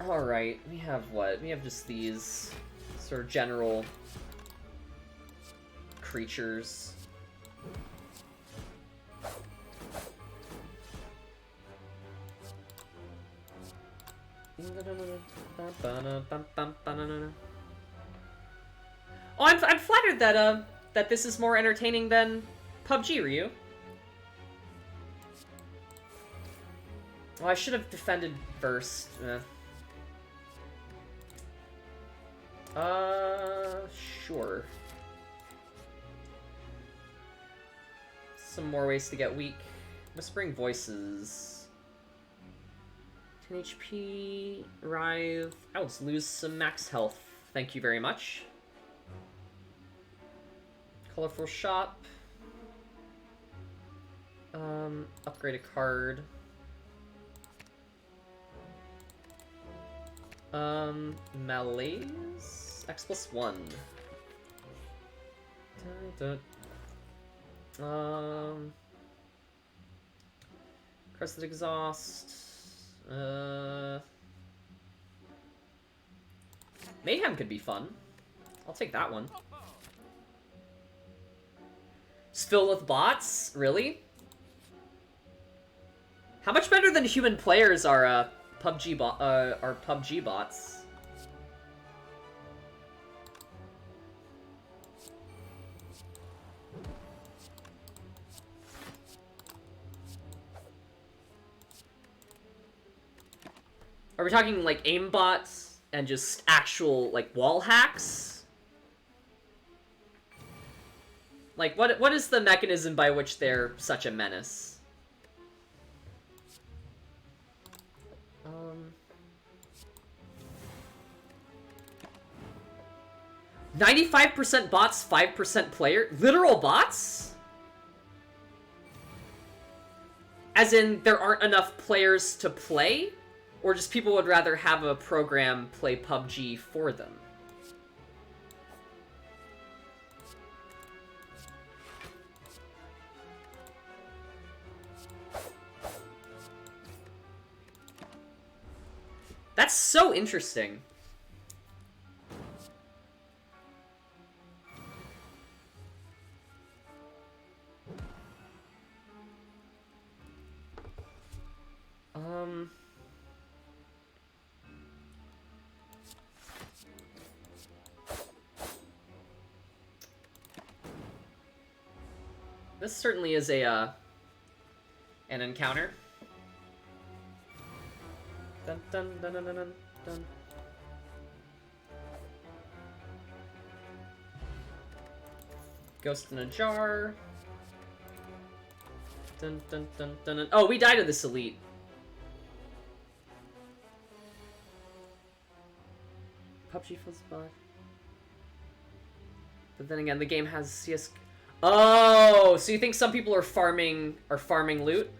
Alright, we have what? We have just these sort of general creatures. Oh, I'm flattered that that this is more entertaining than PUBG, Ryu. Oh, I should have defended first. Sure. Some more ways to get weak. Whispering Voices. 10 HP, Writhe. I'll just lose some max health. Thank you very much. Colorful Shop. Upgrade a card. Malaise? X+1. Crested Exhaust. Mayhem could be fun. I'll take that one. It's filled with bots? Really? How much better than human players are PUBG bots? Are we talking like aim bots and just actual like wall hacks? Like what is the mechanism by which they're such a menace? 95% bots, 5% player? Literal bots? As in, there aren't enough players to play? Or just people would rather have a program play PUBG for them? That's so interesting. This certainly is a an encounter. Dun, dun, dun, dun, dun, dun. Ghost in a jar. Dun, dun, dun, dun, dun. Oh, we died to this elite. PUBG feels bad. But then again, the game has CS. Oh, so you think some people are farming loot?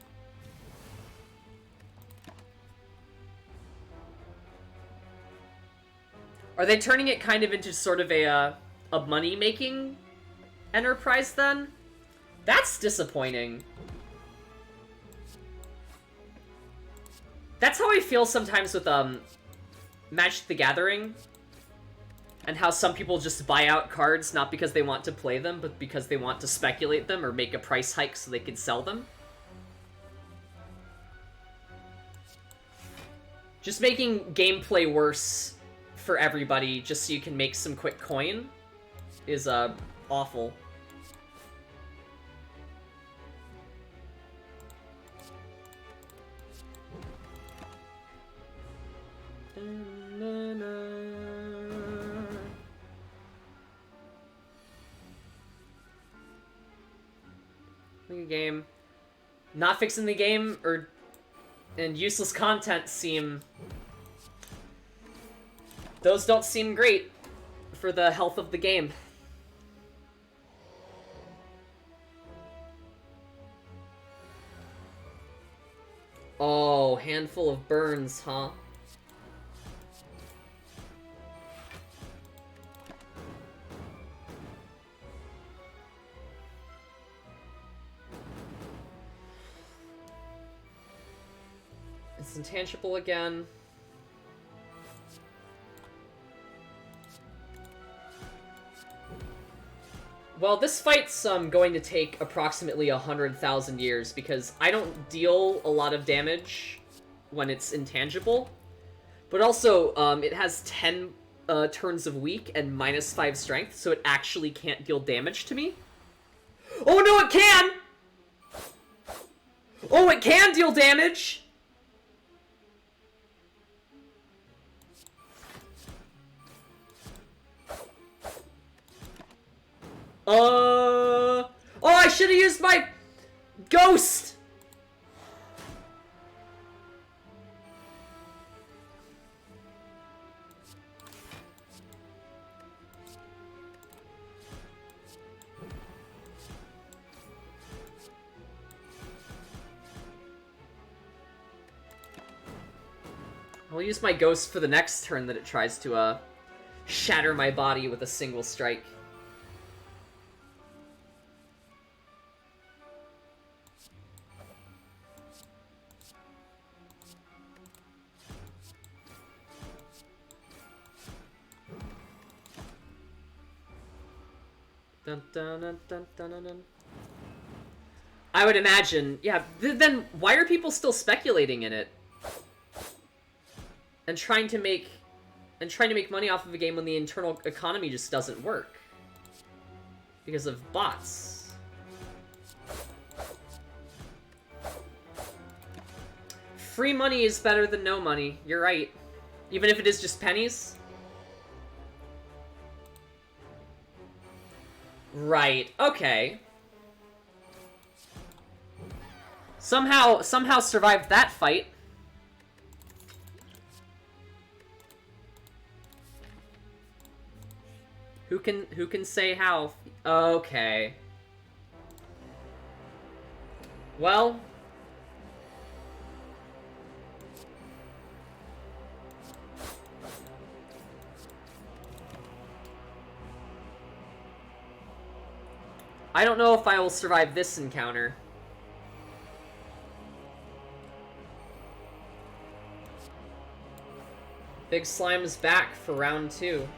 Are they turning it kind of into sort of a money-making enterprise then? That's disappointing. That's how I feel sometimes with Magic the Gathering, and how some people just buy out cards not because they want to play them, but because they want to speculate them or make a price hike so they can sell them. Just making gameplay worse for everybody just so you can make some quick coin is awful. The game, not fixing the game and useless content those don't seem great for the health of the game. Oh, handful of burns, huh? It's intangible again. Well, this fight's going to take approximately 100,000 years because I don't deal a lot of damage when it's intangible. But also, it has 10 turns of weak and -5 strength, so it actually can't deal damage to me. Oh no, it can! Oh, it can deal damage! Oh, I should have used my ghost! I'll use my ghost for the next turn that it tries to, shatter my body with a single strike. Dun, dun, dun, dun, dun, dun, dun. I would imagine, yeah. Then why are people still speculating in it and trying to make money off of a game when the internal economy just doesn't work because of bots? Free money is better than no money. You're right, even if it is just pennies. Right, okay. Somehow survived that fight. Who can say how? Okay. Well, I don't know if I will survive this encounter. Big Slime's back for round 2.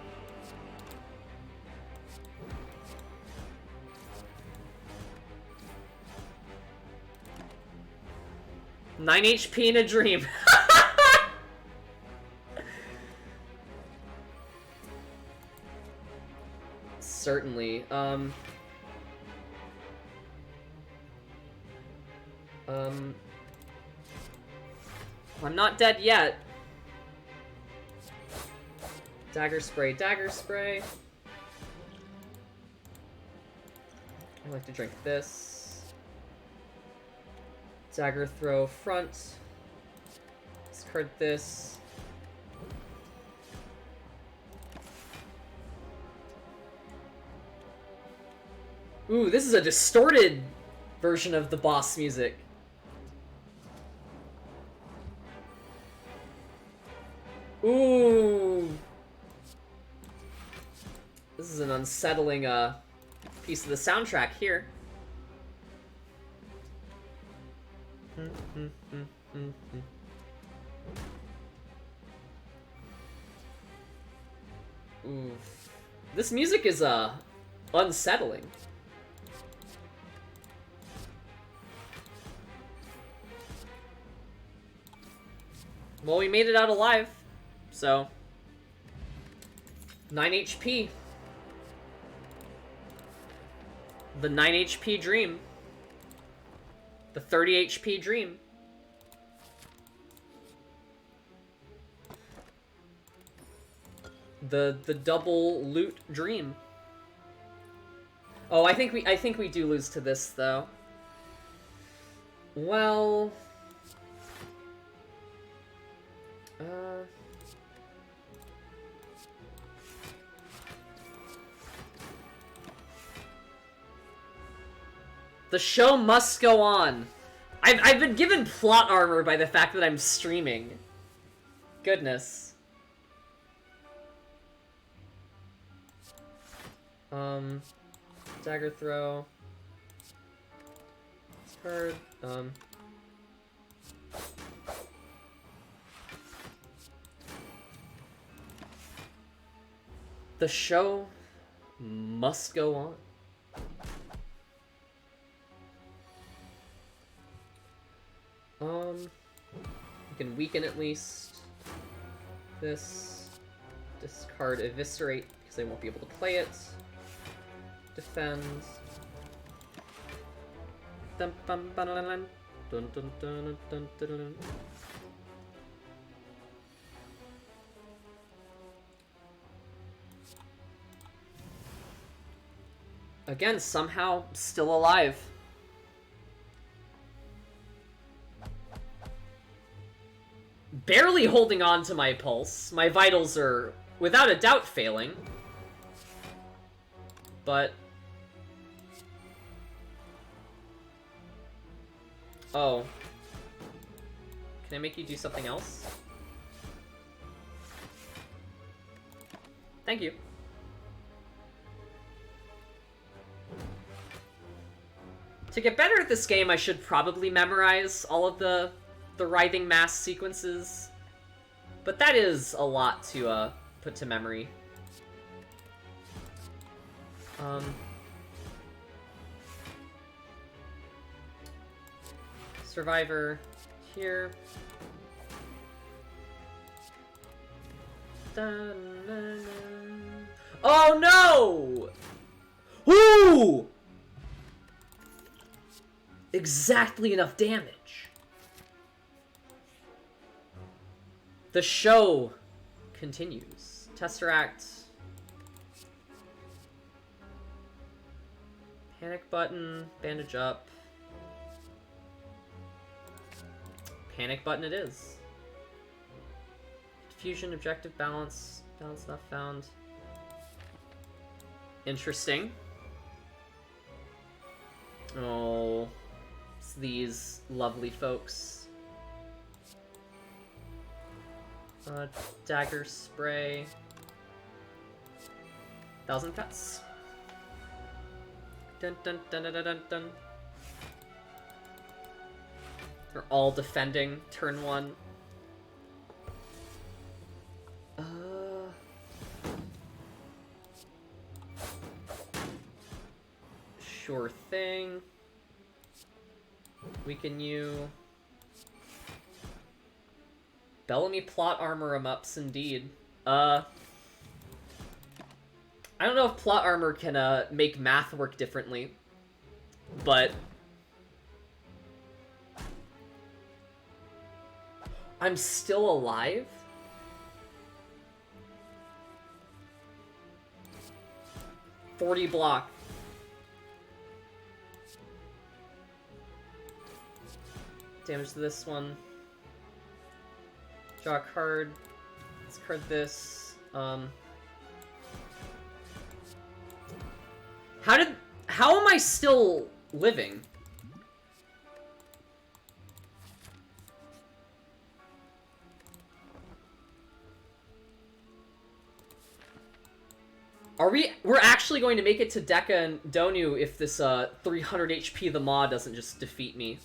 Nine HP in a dream. Certainly. I'm not dead yet. Dagger spray, dagger spray. I like to drink this. Dagger throw front. Discard this. Ooh, this is a distorted version of the boss music. Ooh. This is an unsettling piece of the soundtrack here. Ooh. This music is unsettling. Well, we made it out alive, so 9 HP. The 9 HP dream. The 30 HP dream. The double loot dream. Oh, I think we do lose to this though. Well, the show must go on. I've been given plot armor by the fact that I'm streaming. Goodness. Dagger throw. Discard. The show must go on. We can weaken at least. This. Discard eviscerate because I won't be able to play it. Defend. Dun, dun, dun, dun, dun, dun, dun, dun, dun, dun, dun. Again, somehow still alive. Barely holding on to my pulse. My vitals are without a doubt failing. But oh. Can I make you do something else? Thank you. To get better at this game, I should probably memorize all of the writhing mass sequences. But that is a lot to put to memory. Survivor here. Oh no! Ooh! Exactly enough damage. The show continues. Tesseract. Panic button. Bandage up. Panic button it is. Fusion, objective, balance. Balance not found. Interesting. Oh, it's these lovely folks. Dagger spray. 1,000 cuts. Dun dun dun dun dun dun. They're all defending turn 1. Sure thing. Weaken you. Bellamy plot armor 'em-ups indeed. I don't know if plot armor can make math work differently, but I'm still alive? $40 block. Damage to this one. Draw a card. Discard this. How am I still living? We're actually going to make it to Deka and Donu if this 300 HP the Maw doesn't just defeat me.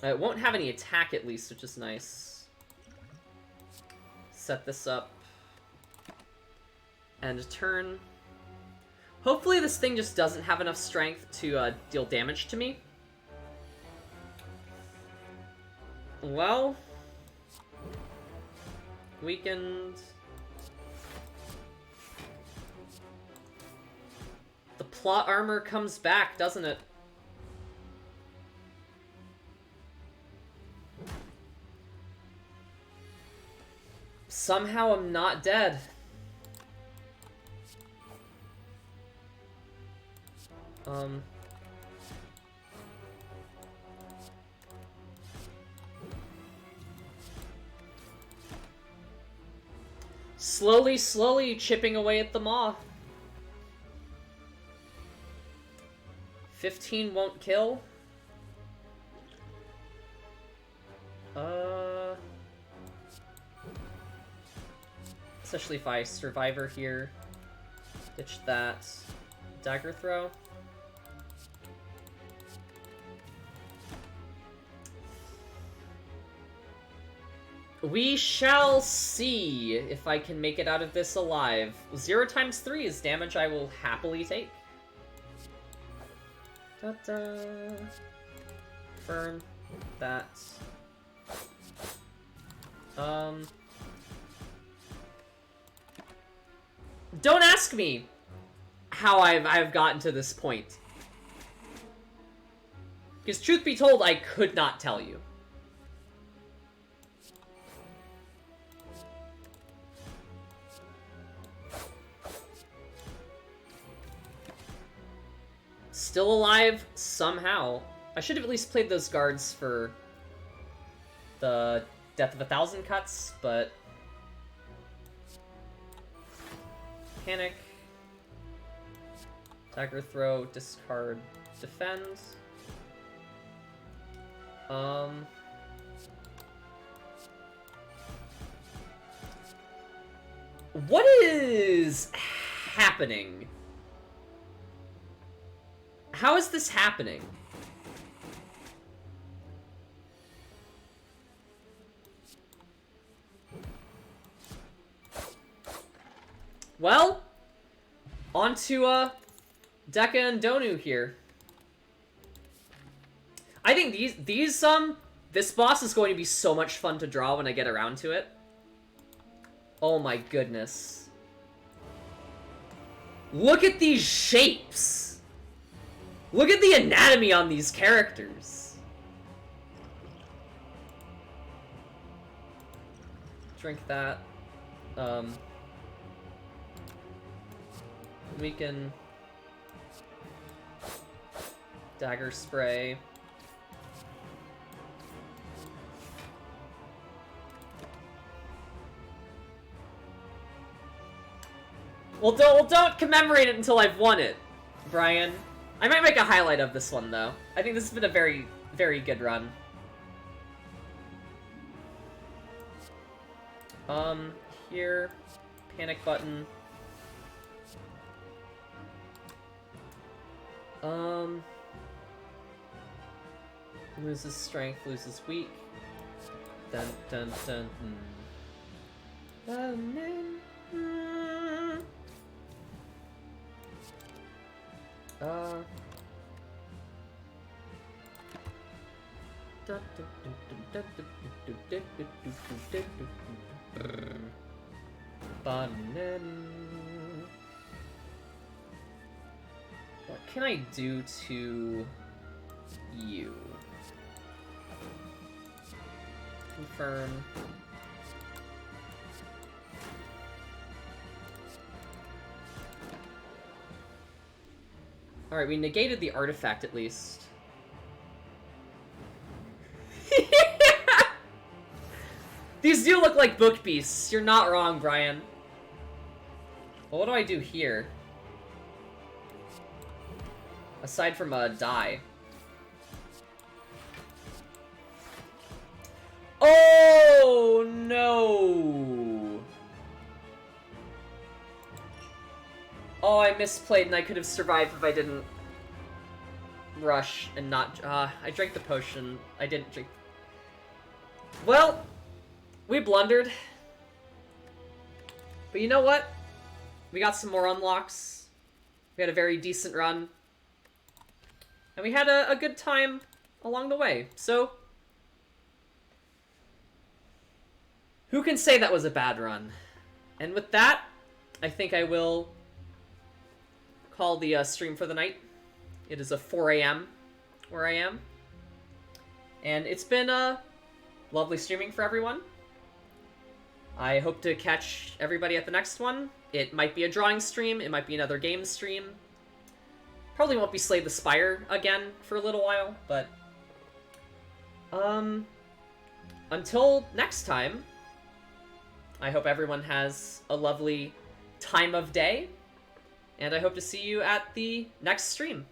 It won't have any attack at least, which is nice. Set this up. And turn. Hopefully this thing just doesn't have enough strength to deal damage to me. Well. Weakened. The plot armor comes back, doesn't it? Somehow I'm not dead. Slowly chipping away at the Maw. 15 won't kill. Especially if I Survivor here. Ditch that. Dagger throw. We shall see if I can make it out of this alive. 0 times 3 is damage I will happily take. Ta-da. Burn that. Don't ask me how I've gotten to this point. Because truth be told, I could not tell you. Still alive somehow. I should have at least played those guards for the Death of 1,000 cuts, but panic. Dagger throw, discard, defend. What is happening? How is this happening? Well, on to Deka and Donu here. I think this boss is going to be so much fun to draw when I get around to it. Oh my goodness. Look at these shapes! Look at the anatomy on these characters! Drink that. We can dagger spray. Well, don't commemorate it until I've won it, Brian. I might make a highlight of this one, though. I think this has been a very, very good run. Here, panic button. Loses strength, loses weak. Dun dun dun. What can I do to you? Confirm. Alright, we negated the artifact at least. do look like book beasts. You're not wrong, Brian. Well, what do I do here? Aside from a die. Oh, no. Oh, I misplayed and I could have survived if I didn't rush and not... I drank the potion. I didn't drink... Well, we blundered. But you know what? We got some more unlocks. We had a very decent run. And we had a good time along the way. So, who can say that was a bad run? And with that, I think I will call the stream for the night. It is a 4 a.m. where I am. And it's been lovely streaming for everyone. I hope to catch everybody at the next one. It might be a drawing stream, it might be another game stream. Probably won't be Slay the Spire again for a little while, but... until next time, I hope everyone has a lovely time of day, and I hope to see you at the next stream.